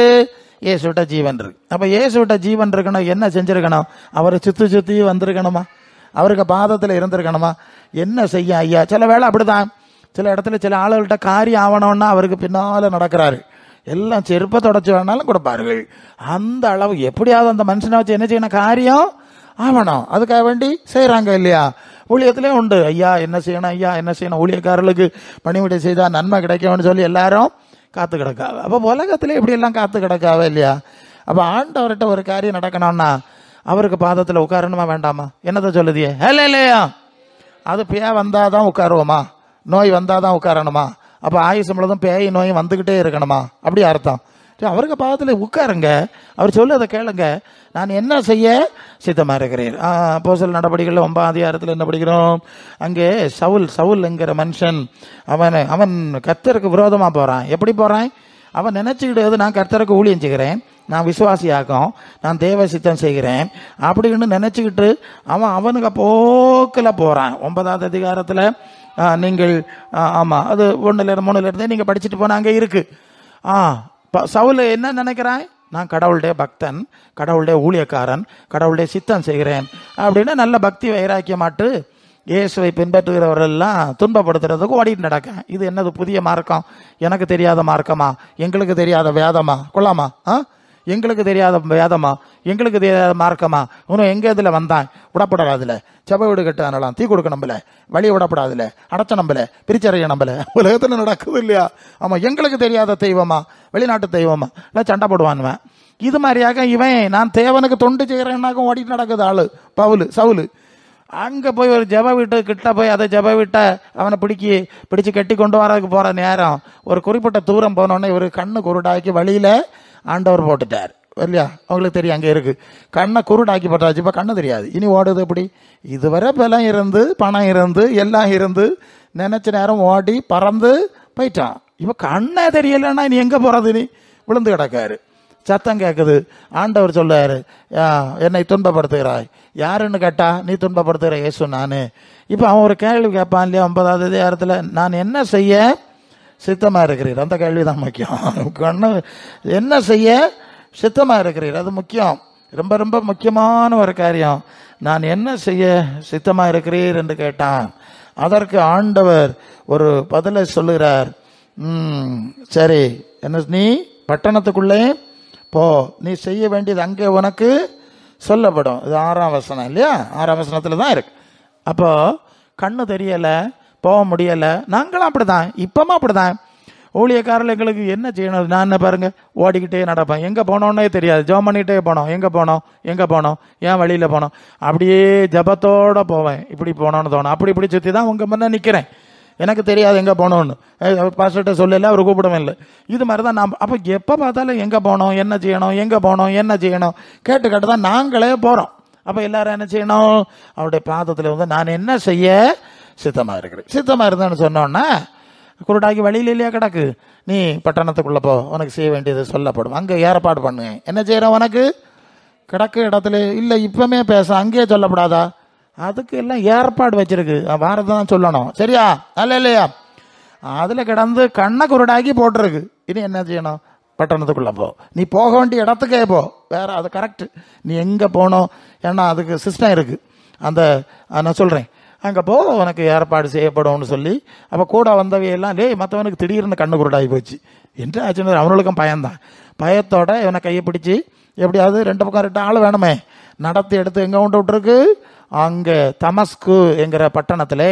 இயேசுகிட்ட ஜீவன் இருக்கு. அப்ப இயேசுகிட்ட ஜீவன் இருக்கணும், என்ன செஞ்சிருக்கணும்? அவரை சுத்தி வந்திருக்கணுமா? அவருக்கு பாதத்தில் இருந்திருக்கணுமா? என்ன செய்ய ஐயா? சில வேளை அப்படிதான், சில இடத்துல சில ஆளுகள்கிட்ட காரியம் ஆகணும்னா அவருக்கு பின்னால நடக்கிறாரு, எல்லாம் செருப்பை தொடச்சு வேணாலும் கொடுப்பார்கள். அந்த அளவு எப்படியாவது அந்த மனுஷனை வச்சு என்ன செய்யணும்? காரியம் ஆகணும். அதுக்காக வேண்டி செய்யறாங்க இல்லையா? ஊழியத்திலே உண்டு, ஐயா என்ன செய்யணும், ஐயா என்ன செய்யணும், ஊழியக்காரர்களுக்கு பணிவிடை செய்தா நன்மை கிடைக்கும்னு சொல்லி எல்லாரும் காத்து கிடக்காவ. அப்போ உலகத்திலே இப்படி எல்லாம் காத்து கிடக்காவ இல்லையா? அப்ப ஆண்டவர்கிட்ட ஒரு காரியம் நடக்கணும்னா அவருக்கு பாதத்தில் உட்காரணுமா வேண்டாமா? என்னதை சொல்லுதியே? இல்லையா? அது பேய் வந்தாதான் உட்காருவோமா? நோய் வந்தாதான் உட்காரணுமா? அப்ப ஆயுசு முழுதும் பேய் நோய் வந்துகிட்டே இருக்கணுமா? அப்படி அர்த்தம். அவருக்கு பாதத்தில் உட்காருங்க, அவர் சொல்லதை கேளுங்க. நான் என்ன செய்ய சித்தமா இருக்கிறேன். அப்போஸ்தலர் நடபடிகள் 9ஆம் அதிகாரத்தில் என்ன படிக்கிறோம்? அங்கே சவுல் என்கிற மனுஷன் அவன் கர்த்தருக்கு விரோதமா போறான். எப்படி போறான்? அவன் நினைச்சுக்கிட்டு நான் கர்த்தருக்கு ஊழியம் செய்கிறேன், நான் விசுவாசியாக்கும், நான் தேவ சித்தம் செய்கிறேன் அப்படின்னு நினைச்சுக்கிட்டு அவனுக்கு போக்கில் போறான். 9ஆம் அதிகாரத்தில் நீங்கள் ஆமா, அது 1-3 நீங்க படிச்சுட்டு போனா அங்கே இருக்கு. சவுல் என்ன நினைக்கிறான்? நான் கடவுளுடைய பக்தன், கடவுளுடைய ஊழியக்காரன், கடவுளுடைய சித்தம் செய்கிறேன் அப்படின்னு நல்ல பக்தி வைராக்கியமாட்டு இயேசுவை பின்பற்றுகிறவரெல்லாம் துன்பப்படுத்துறதுக்கு ஓடிட்டு நடக்க. இது என்னது புதிய மார்க்கம்? எனக்கு தெரியாத மார்க்கமா? எங்களுக்கு தெரியாத வேதமா? கொள்ளாமா? எங்களுக்கு தெரியாத வேதமா? எங்களுக்கு தெரியாத மார்க்கமா? இன்னும் எங்க இதுல வந்தான்? விடப்படாதுல, செப வீடு கட்டு அனலாம், தீ கொடுக்க நம்பல, வழி விடப்படாதுல, அடைச்ச நம்பல, பிரிச்சறைய நம்பல, உலகத்துல நடக்குது இல்லையா? ஆமா, எங்களுக்கு தெரியாத தெய்வமா? வெளிநாட்டு தெய்வமா? இல்லை சண்டை போடுவான்வன். இது மாதிரியாக இவன் நான் தேவனுக்கு தொண்டு செய்கிறேன்னாக்கும் ஓடிட்டு நடக்குது ஆளு சவுலு. அங்கே போய் ஒரு ஜெப வீட்டு கிட்ட போய் அதை ஜெப வீட்டை அவனை பிடிச்சு கட்டி கொண்டு வரதுக்கு போகிற நேரம் ஒரு குறிப்பிட்ட தூரம் போனோடனே இவர் கண்ணு குருடாக்கி வழியில் ஆண்டவர் போட்டுட்டார் இல்லையா? அவங்களுக்கு தெரியும் அங்கே இருக்கு. கண்ணை குருடாக்கி போட்டாச்சு, இப்போ கண்ணு தெரியாது. இனி ஓடுது எப்படி? இதுவரை பலம் இருந்து பணம் இருந்து எல்லாம் இருந்து நினைச்ச நேரம் ஓடி பறந்து போயிட்டான். இப்போ கண்ணே தெரியலன்னா இனி எங்கே போகிறது? நீ விழுந்து கிடக்காரு. சத்தம் கேட்குது. ஆண்டவர் சொல்லாரு, என்னை துன்பப்படுத்துகிறாய். யாருன்னு கேட்டா, நீ துன்பப்படுத்துகிற இயேசு நான். இப்போ அவன் ஒரு கேள்வி கேட்பான் இல்லையா? 9ஆவது அதிகாரத்தில், நான் என்ன செய்ய சித்தமாக இருக்கிறீர்? அந்த கேள்வி தான் முக்கியம். என்ன செய்ய சித்தமாக இருக்கிறீர், அது முக்கியம். ரொம்ப ரொம்ப முக்கியமான ஒரு காரியம். நான் என்ன செய்ய சித்தமாக இருக்கிறீர் என்று கேட்டான். அதற்கு ஆண்டவர் ஒரு பதிலை சொல்லுகிறார். சரி, என்ன, நீ பட்டணத்துக்குள்ளே போ, நீ செய்ய வேண்டியது அங்கே உனக்கு சொல்லப்படும். இது 6ஆம் வசனம் இல்லையா? 6ஆம் வசனத்துல தான் இருக்கு. அப்போ கண்ணு தெரியல, போக முடியல. நாங்களும் அப்படிதான், இப்பமா அப்படிதான். ஊழியக்காரர்கள் எங்களுக்கு என்ன செய்யணும்? நான் என்ன பாருங்க, ஓடிக்கிட்டே நடப்பேன், எங்க போனோன்னே தெரியாது, ஜெபம் பண்ணிட்டே போனோம், எங்க போனோம், ஏன் வழியில போனோம், அப்படியே ஜபத்தோட போவேன். இப்படி போனோன்னு தோணும், அப்படி இப்படி சுத்தி தான் உங்க முன்ன நிக்கிறேன். எனக்கு தெரியாது எங்கே போனோன்னு. பாஸ்டர்கிட்ட சொல்லல, அவர் கூப்பிடவே இல்லை. இது மாதிரி தான் நாம். அப்போ எப்போ பார்த்தாலும் எங்கே போனோம், என்ன செய்யணும் கேட்டு தான் நாங்களே போகிறோம். அப்போ எல்லாரும் என்ன செய்யணும்? அவருடைய பாதத்தில் வந்து நான் என்ன செய்ய சித்தமாக இருக்கிறேன். சித்தமாக இருந்தேன்னு சொன்னோன்னா குருடாக்கி வழியில் இல்லையா கிடக்கு, நீ பட்டணத்துக்குள்ளே போ, உனக்கு செய்ய வேண்டியது சொல்லப்படும், அங்கே ஏற்பாடு பண்ணுங்க. என்ன செய்கிறோம்? உனக்கு கிடக்கு இடத்துல இல்லை, இப்பவுமே பேச, அங்கேயே சொல்லப்படாதா? அதுக்கு எல்லாம் ஏற்பாடு வச்சிருக்கு, வாரதான் சொல்லணும். சரியா? அல்ல இல்லையா? அதில் கிடந்து கண்ணை குருடாக்கி போட்டிருக்கு. இனி என்ன செய்யணும்? பட்டணத்துக்குள்ளே போ, நீ போக வேண்டிய இடத்துக்கே போ. வேற அது கரெக்டு, நீ எங்கே போகணும், ஏன்னா அதுக்கு சிஸ்டம் இருக்கு. நான் சொல்கிறேன், அங்கே போ, உனக்கு ஏற்பாடு செய்யப்படும்னு சொல்லி. அப்போ கூட வந்தவையெல்லாம் மற்றவனுக்கு திடீர்னு கண்ணு குருடாகி போச்சு. என்ன ஆச்சுன்னு அவனுக்கும் பயம்தான். பயத்தோட இவனை கையை பிடிச்சி எப்படியாவது 2 பக்கம் 2 ஆள் வேணுமே நடத்தி எடுத்து எங்கே கொண்டு விட்டுருக்கு? அங்கே தமஸ்கு என்கிற பட்டணத்திலே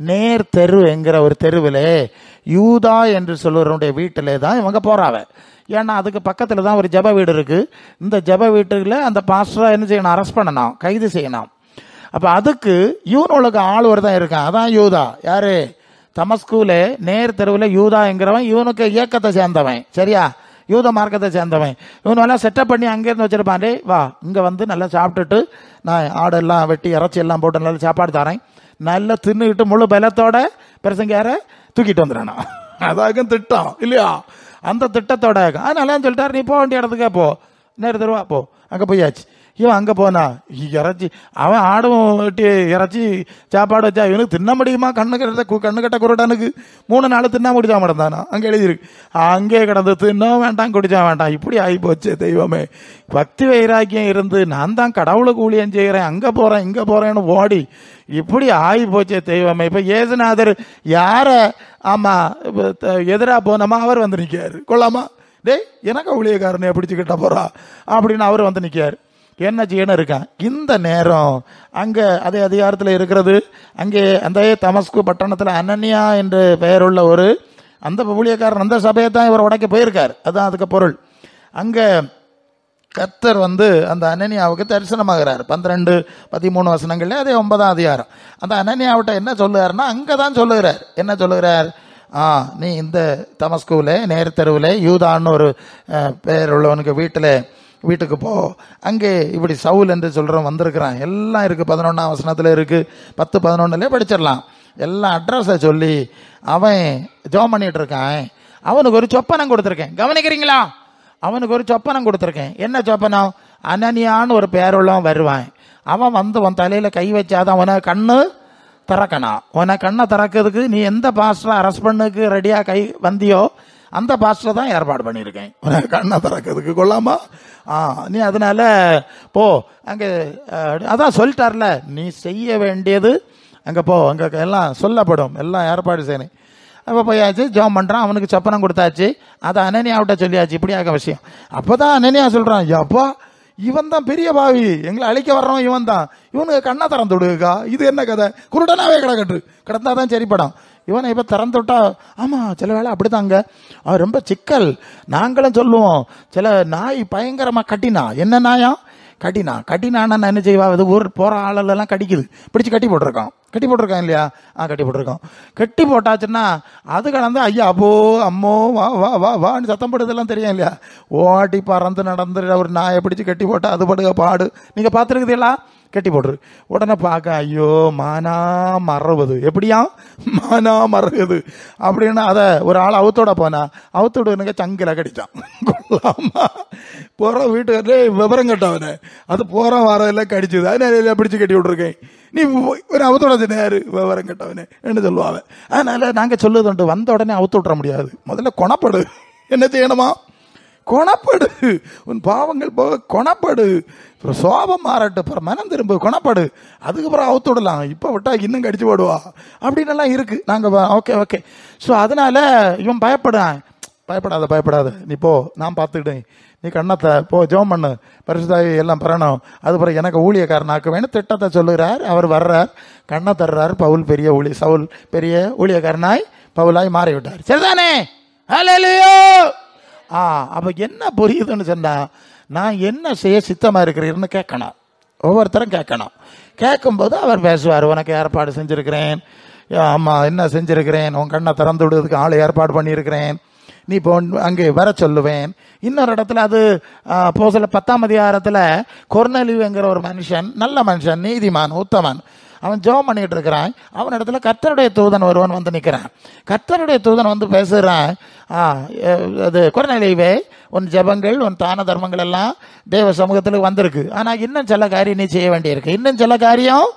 நேர் தெரு என்கிற ஒரு தெருவிலே யூதா என்று சொல்லுவவருடைய வீட்டிலே தான் இவங்க போறாவ. ஏன்னா அதுக்கு பக்கத்தில் தான் ஒரு ஜப வீடு இருக்கு. இந்த ஜப வீட்டுல அந்த பாஸ்டரை என்ன செய்யணும்? அரெஸ்ட் பண்ணணும், கைது செய்யணும். அப்ப அதுக்கு இவனுக்கு ஆள் ஒரு தான் இருக்கான், அதான் யூதா. யாரு? தமஸ்குல நேர் தெருவில் யூதாங்கிறவன் இவனுக்கு இயக்கத்தை சேர்ந்தவன், சரியா, யூத மார்க்கத்தை சேர்ந்தவன். இவனெல்லாம் செட்டப் பண்ணி அங்கேருந்து வச்சிருப்பான். டே வா இங்கே வந்து நல்லா சாப்பிட்டுட்டு நான் ஆடெல்லாம் வெட்டி இறைச்சி எல்லாம் போட்டு நல்லா சாப்பாடு தரேன், நல்லா தின்னுக்கிட்டு முழு பலத்தோட பிரசங்கார தூக்கிட்டு வந்துடுறானா. அதாகும் திட்டம் இல்லையா? அந்த திட்டத்தோட அதனால சொல்லிட்டாரு, நீ போக வேண்டிய இடத்துக்கே போ, நேரு தருவா போ. அங்கே போயாச்சு. இவன் அங்கே போனா இறைச்சி, அவன் ஆடும் வெட்டி இறைச்சி சாப்பாடு வச்சா இவனுக்கு தின்ன முடியுமா? கண்ணு கட்ட குருடனுக்கு 3 நாள் தின்னா முடிச்சா மாட்டானா, அங்கே எழுதியிருக்கு. அங்கே கிடந்து தின்ன வேண்டாம் குடிச்சா வேண்டாம். இப்படி ஆகி போச்சு. தெய்வமே, பக்தி வைராக்கியம் இருந்து நான் தான் கடவுளுக்கு ஊழியம் செய்கிறேன், அங்கே போகிறேன் இங்கே போகிறேன்னு ஓடி இப்படி ஆகி போச்சே தெய்வமே. இப்போ இயேசுநாதர் யார எதிராக போனோமா அவர் வந்து நிற்காரு. கொள்ளாமா டேய் எனக்கு ஊழியக்காரனைய பிடிச்சிக்கிட்ட போறா அப்படின்னு அவர் வந்து நிற்காரு. என்ன செய்யணும் இருக்கான். இந்த நேரம் அங்கே அதே அதிகாரத்தில் இருக்கிறது, அங்கே அந்த தமஸ்கு பட்டணத்தில் அனனியா என்று பெயருள்ள ஒரு அந்த ஊழியக்காரன் அந்த சபையை தான் இவர் உடைக்க போயிருக்கார். அதுதான் அதுக்கு பொருள். அங்கே கர்த்தர் வந்து அந்த அனனியாவுக்கு தரிசனமாகிறார். 12-13 வசனங்கள்ல அதே 9ஆம் அதிகாரம். அந்த அனனியாவிட்ட என்ன சொல்லுகிறார்னா அங்கே தான் சொல்லுகிறார். என்ன சொல்லுகிறார்? நீ இந்த தமஸ்குவில் நேர் தெருவில் யூதான்னு ஒரு பெயர் உள்ளவனுக்கு வீட்டுக்கு போ, அங்கே இப்படி சவுல் என்று சொல்கிறவன் வந்திருக்கிறான், எல்லாம் இருக்குது. 11ஆம் வசனத்தில் இருக்குது, 10-11 படிச்சிடலாம். எல்லாம் அட்ரஸை சொல்லி அவன் ஜோம் பண்ணிட்டு இருக்கான். அவனுக்கு ஒரு சொப்பனம் கொடுத்துருக்கேன், கவனிக்கிறீங்களா? அவனுக்கு ஒரு சொப்பனம் கொடுத்துருக்கேன். என்ன சொப்பனம்? அனனியான்னு ஒரு பேர் உள்ளவன் வருவான். அவன் வந்து உன் தலையில் கை வச்சாதான் அவனை கண்ணு திறக்கணும். உன கண்ணை திறக்கிறதுக்கு நீ எந்த பாஸ்டரை அரெஸ்ட் பண்ணுக்கு ரெடியாக கை வந்தியோ அந்த பாஸ்டரை தான் ஏற்பாடு பண்ணியிருக்கேன் உனக்கு கண்ணை திறக்கிறதுக்கு. கொள்ளாமா? நீ அதனால போ அங்கே. அதான் சொல்லிட்டார்ல, நீ செய்ய வேண்டியது அங்கே போ, அங்கே எல்லாம் சொல்லப்படும், எல்லாம் ஏற்பாடு செய்யணும். அப்போ போயாச்சு, ஜோம் பண்ணுறான், அவனுக்கு சொப்பனம் கொடுத்தாச்சு. அதை அனனியாவிட்ட சொல்லியாச்சு, இப்படியாக விஷயம். அப்போ தான் அனனியா சொல்கிறான், அப்பா இவன் தான் பெரிய பாவி, எங்களை அழிக்க வர்றவன் இவன் தான், இவனுக்கு கண்ணை திறந்து விடுக்கா, இது என்ன கதை, குருடனாவே கிடந்தாதான் சரிப்படும். இவனை இப்போ திறந்து விட்டா, ஆமாம் சில வேளை அப்படிதாங்க, அவன் ரொம்ப சிக்கல். நாங்களும் சொல்லுவோம், சில நாய் பயங்கரமாக கட்டினா, என்ன நாயா கட்டினான்னு என்ன செய்வா, அது ஊர் போகிற ஆளெல்லாம் கடிக்குது, பிடிச்சி கட்டி போட்டிருக்கான் இல்லையா? கட்டி போட்டிருக்கோம். கட்டி போட்டாச்சுன்னா அது கலந்து ஐயா அப்போ அம்மோ வா வா வா வான்னு சத்தம் போடுறதெல்லாம் தெரியும் இல்லையா? ஓட்டி பறந்து நடந்து ஒரு நாயை பிடிச்சி கட்டி போட்டா அது படுக பாடு. நீங்கள் பார்த்துருக்குதீங்களா? கட்டி போட்டுரு. உடனே பார்க்க ஐயோ மானா மறவுது, எப்படியா மானா மறகுது அப்படின்னு அதை ஒரு ஆள் அவுத்தோட போனா அவுத்தோடுனுங்க சங்கில கடிச்சான். கொள்ளாமா போகிற வீட்டுக்காரே விவரம் கட்டவனே, அது போகிற வாரம் எல்லாம் கடிச்சுது, அதனால பிடிச்சி கட்டி விட்ருக்கேன், நீ ஒரு அவுத்தோட நேரு விவரம் கட்டவனே என்ன சொல்லுவாங்க. அதனால நாங்கள் சொல்லுதுண்டு, வந்த உடனே அவுத்து விட்ற முடியாது, முதல்ல கொணப்படு. என்ன செய்யணுமா? கொணப்படு, உன் பாவங்கள் போக கொணப்படு, சோபம் மாறட்டு, அப்புறம் மனம் திரும்ப கொணப்படு, அதுக்கப்புறம் அவுத்து விடலாம், இப்போ விட்டா இன்னும் கடிச்சு போடுவா அப்படின்னு எல்லாம் இருக்கு. நாங்கள் ஓகே. ஸோ அதனால இவன் பயப்படாத, நீ போ, நான் பார்த்துக்கிட்டேன், நீ கண்ணத்தை போ, ஜோம் பண்ணு, பரிசுத்தாவி எல்லாம் பெறணும், அதுக்கப்புறம் எனக்கு ஊழியக்காரனாக்க வேணும் திட்டத்தை சொல்லுகிறார். அவர் வர்றார், கண்ணை தர்றார். சவுல் பெரிய ஊழியக்காரனாய் பவுலாய் மாறிவிட்டார். சரிதானே? ஹல்லேலூயா. அப்போ என்ன புரியுதுன்னு சொன்னா, நான் என்ன செய்ய சித்தமா இருக்கிறீர்னு கேட்கணும், ஒவ்வொருத்தரும் கேட்கணும். கேட்கும்போது அவர் பேசுவார், உனக்கு ஏற்பாடு செஞ்சிருக்கிறேன், ஆமாம் என்ன செஞ்சிருக்கிறேன், உன் கண்ணை திறந்து விடுறதுக்கு ஆள் ஏற்பாடு பண்ணியிருக்கிறேன், நீ இப்போ அங்கே வர சொல்லுவேன். இன்னொரு இடத்துல அது அப்போஸ்தலர் 10ஆம் அதிகாரத்தில் கொர்நேலியுங்கிற ஒரு மனுஷன், நல்ல மனுஷன், நீதிமான், உத்தமன், அவன் ஜெபம் பண்ணிட்டு இருக்கிறான். அவன் இடத்துல கர்த்தருடைய தூதன் ஒருவன் வந்து நிற்கிறான். கர்த்தருடைய தூதன் வந்து பேசுகிறான், அது கொர்நேலியுவே, உன் ஜெபங்கள் உன் தான தர்மங்கள் எல்லாம் தேவ சமூகத்தில் வந்திருக்கு, ஆனால் இன்னும் சில காரியம் நீ செய்ய வேண்டியிருக்கு. இன்னும் சில காரியம்,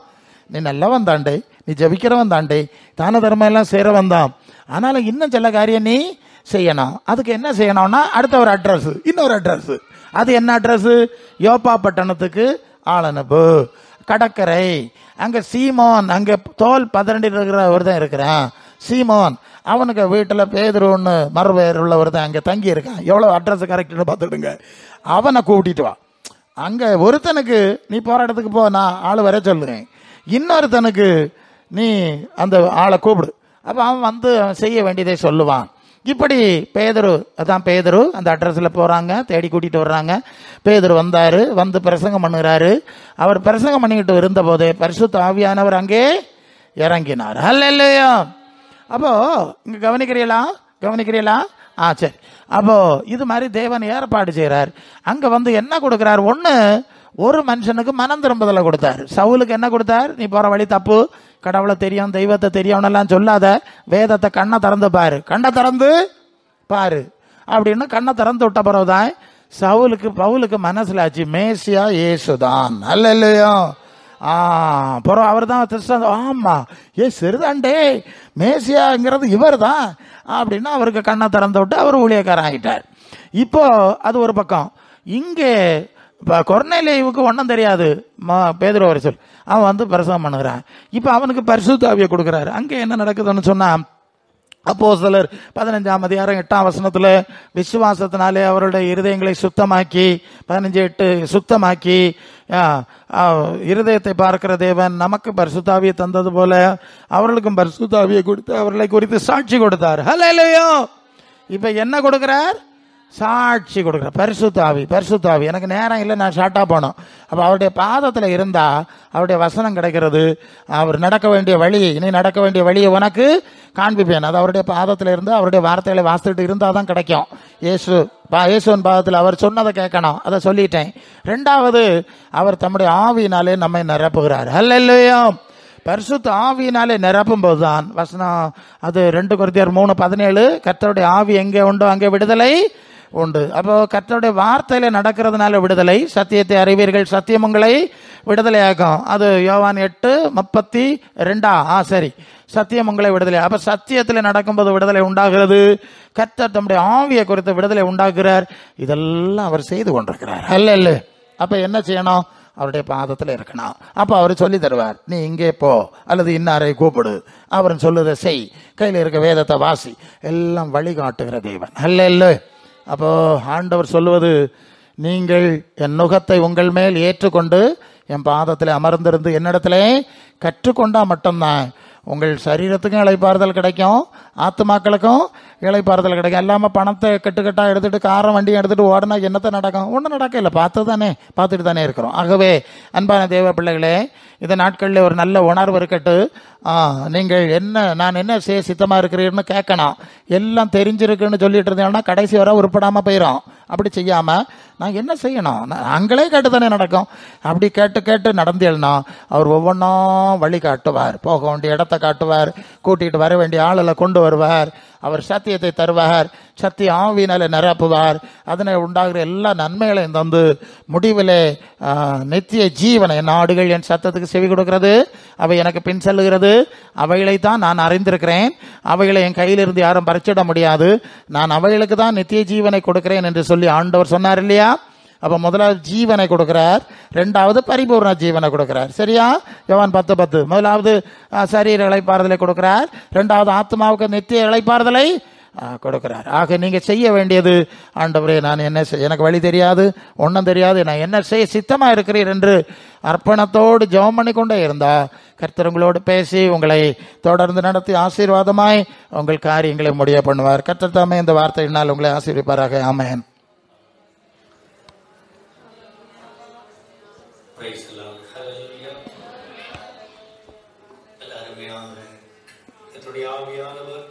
நீ நல்லவன் தாண்டே, நீ ஜபிக்கிறவன் தாண்டே, தான தர்மம் எல்லாம் சேரவன் தான், ஆனாலும் இன்னும் சில காரியம் நீ செய்யணும். அதுக்கு என்ன செய்யணும்னா அடுத்த ஒரு அட்ரஸ், இன்னொரு அட்ரஸ். அது என்ன அட்ரஸ்? யோப்பா பட்டணத்துக்கு ஆள் அனுப்பு, கடற்கரை, அங்கே சீமோன், அங்கே தோல் 12 இருக்கிற ஒருத்தன் இருக்கிறான், சீமோன், அவனுக்கு வீட்டில் பேதுருன்னு மறுபெயர் உள்ளவர் தான் அங்கே தங்கி இருக்கான். எவ்வளோ அட்ரஸ் கரெக்டுன்னு பார்த்துடுங்க. அவனை கூட்டிட்டு வா. அங்கே ஒருத்தனுக்கு நீ போகிற இடத்துக்கு போ, நான் ஆள் வர சொல்லுறேன், இன்னொருத்தனுக்கு நீ அந்த ஆளை கூப்பிடு, அப்போ அவன் வந்து செய்ய வேண்டியதை சொல்லுவான். இப்படி பேதுரு அந்த அட்ரஸில் போகிறாங்க, தேடி கூட்டிகிட்டு வர்றாங்க. பேதுரு வந்தார், வந்து பிரசங்கம் பண்ணுகிறாரு. அவர் பிரசங்கம் பண்ணிக்கிட்டு இருந்தபோது பரிசுத்த ஆவியானவர் அங்கே இறங்கினார். ஹல்லேலூயா. அப்போ இங்க கவனிக்கிறீங்களா? சரி. அப்போ இது மாதிரி தேவன் ஏற்பாடு செய்கிறார். அங்க வந்து என்ன கொடுக்கிறார்? ஒரு மனுஷனுக்கு மனம் திரும்புதலை கொடுத்தார். சவுலுக்கு என்ன கொடுத்தார்? நீ போற வழி தப்பு, கடவுளை தெரியும், தெய்வத்தை தெரியும்னெல்லாம் சொல்லாத, வேதத்தை கண்ணை திறந்து பாரு அப்படின்னு கண்ணை திறந்து விட்ட பிறகுதான் பவுலுக்கு மனசுல ஆச்சு, மேசியா இயேசுதான். அல்லேலூயா. அப்புறம் அவர் தான் ஆமா சரிதாண்டே, மேசியாங்கிறது இவர் தான் அப்படின்னா அவருக்கு கண்ணை திறந்து விட்டு அவர் ஊழியக்காரன் ஆகிட்டார். இப்போ அது ஒரு பக்கம். இங்கே கொர்நேலியுவுக்கு ஒன்றும் தெரியாது, பேதுரு வரை சொல், அவன் வந்து பிரசவம் பண்ணுகிறான். இப்போ அவனுக்கு பரிசுத்த ஆவியை கொடுக்குறாரு. அங்கே என்ன நடக்குதுன்னு சொன்னா, அப்போஸ்தலர் 15ஆம் அதிகாரம் 8ஆம் வசனத்தில் விசுவாசத்தினாலே அவருடைய இருதயங்களை சுத்தமாக்கி 15:8 சுத்தமாக்கி இருதயத்தை பார்க்கிற தேவன் நமக்கு பரிசுத்தாவியை தந்தது போல அவர்களுக்கும் பரிசுத்தாவியை கொடுத்து அவர்களை குறித்து சாட்சி கொடுத்தார். ஹல்லேலூயா. இப்ப என்ன கொடுக்கிறார்? சாட்சி கொடுக்குற பரிசுத்தாவி. எனக்கு நேரம் இல்லை, நான் ஷார்ட்டா போனோம். அப்போ அவருடைய பாதத்தில் இருந்தா அவருடைய வசனம் கிடைக்கிறது. அவர் நடக்க வேண்டிய வழியை உனக்கு காண்பிப்பேன். அது அவருடைய பாதத்தில் இருந்து அவருடைய வார்த்தைகளை வாசித்துட்டு இருந்தால் தான் கிடைக்கும். இயேசுவின் பாதத்தில் அவர் சொன்னதை கேட்கணும். அதை சொல்லிட்டேன். 2வது, அவர் தம்முடைய ஆவியினாலே நம்மை நிரப்புகிறார். ஹல்லேலூயா. பரிசுத்த ஆவியினாலே நிரப்பும் போதுதான் வசனம், அது 2 கொரிந்தியர் 3:17, கர்த்தருடைய ஆவி எங்கே உண்டோ அங்கே விடுதலை உண்டு. அப்போ கர்த்தருடைய வார்த்தையில நடக்கிறதுனால விடுதலை. சத்தியத்தை அறிவீர்கள், சத்தியம் உங்களை விடுதலையாகும். அது யோவான் 8:32. சரி, சத்தியம் உங்களை விடுதலை. அப்ப சத்தியத்தில் நடக்கும்போது விடுதலை உண்டாகிறது. கர்த்தர் தம்முடைய ஆவியை குறித்து விடுதலை உண்டாக்குறார். இதெல்லாம் அவர் செய்து கொண்டிருக்கிறார். அல்ல அப்ப என்ன செய்யணும்? அவருடைய பாதத்தில் இருக்கணும். அப்போ அவர் சொல்லி தருவார், நீ இங்கே போ அல்லது இன்னாரை கூப்பிடு, அவர் சொல்லுறதை செய், கையில் இருக்க வேதத்தை வாசி, எல்லாம் வழிகாட்டுகிற தேவன். அல்ல அப்போ ஆண்டவர் சொல்லுவது, நீங்கள் என் நுகத்தை உங்கள் மேல் ஏற்றுக்கொண்டு என் பாதத்தில் அமர்ந்திருந்து என்னிடத்திலே கற்றுக்கொண்டா மட்டும்தான் உங்கள் சரீரத்துக்கும் இளைப்பாறுதல் கிடைக்கும், ஆத்துமாக்களுக்கும் இளைப்பாறுதல் கிடைக்கும். இல்லாமல் பணத்தை கட்டுக்கட்டாக எடுத்துகிட்டு காரம் வண்டியை எடுத்துகிட்டு ஓடனா என்னத்தை நடக்கும்? ஒன்றும் நடக்க இல்லை, பார்த்துட்டு தானே இருக்கிறோம். ஆகவே அன்பான தேவ பிள்ளைகளே, இந்த நாட்களில் ஒரு நல்ல உணர்வு இருக்கட்டு. நீங்கள் நான் என்ன செய்ய சித்தமாக இருக்கிறீர்னு கேட்கணும். எல்லாம் தெரிஞ்சிருக்குன்னு சொல்லிட்டு இருந்தேன்னா கடைசி வர உருப்படாமல் போயிடும். அப்படி செய்யாமல் நான் என்ன செய்யணும், அங்களே கேட்டு தானே நடக்கும். அப்படி கேட்டு நடந்தேன்னா அவர் ஒவ்வொன்றா வழி காட்டுவார், போக வேண்டிய இடத்த காட்டுவார், கூட்டிகிட்டு வர வேண்டிய ஆளை கொண்டு வருவார், அவர் சத்தியத்தை தருவார், சத்திய ஆவியினால நிரப்புவார், அதனை உண்டாகிற எல்லா நன்மைகளையும் தந்து முடிவிலே நித்திய ஜீவனை, என் ஆடுகள் என் சத்தத்துக்கு செவி கொடுக்கிறது, அவை எனக்கு பின் செல்லுகிறது, அவைகளைத்தான் நான் அறிந்திருக்கிறேன், அவைகளை என் கையிலிருந்து யாரும் பறிச்சிட முடியாது, நான் அவைகளுக்கு தான் நித்திய ஜீவனை கொடுக்கிறேன் என்று சொல்லி ஆண்டவர் சொன்னார் இல்லையா? அப்ப முதலாவது ஜீவனை கொடுக்கிறார், 2வது பரிபூர்ண ஜீவனை கொடுக்கிறார். சரியா? யோவான் 10:10. முதலாவது சரீர இளைப்பாறுதலை கொடுக்கிறார், 2வது ஆத்மாவுக்கு நித்திய இளைப்பாறுதலை கொடுக்கிறார். ஆக நீங்க செய்ய வேண்டியது, ஆண்டவரே நான் என்ன எனக்கு வழி தெரியாது, ஒன்றும் தெரியாது, நான் என்ன செய்ய சித்தமா இருக்கிறீர் என்று அர்ப்பணத்தோடு ஜெபம் பண்ணி கொண்டே இருந்தா கர்த்தர் உங்களோடு பேசி உங்களை தொடர்ந்து நடத்தி ஆசீர்வாதமாய் உங்கள் காரியங்களை முடிய பண்ணுவார். கர்த்தர் தாமே இந்த வார்த்தையினால் உங்களை ஆசீர்வதிப்பாராக. ஆமென். ஆவியானவர்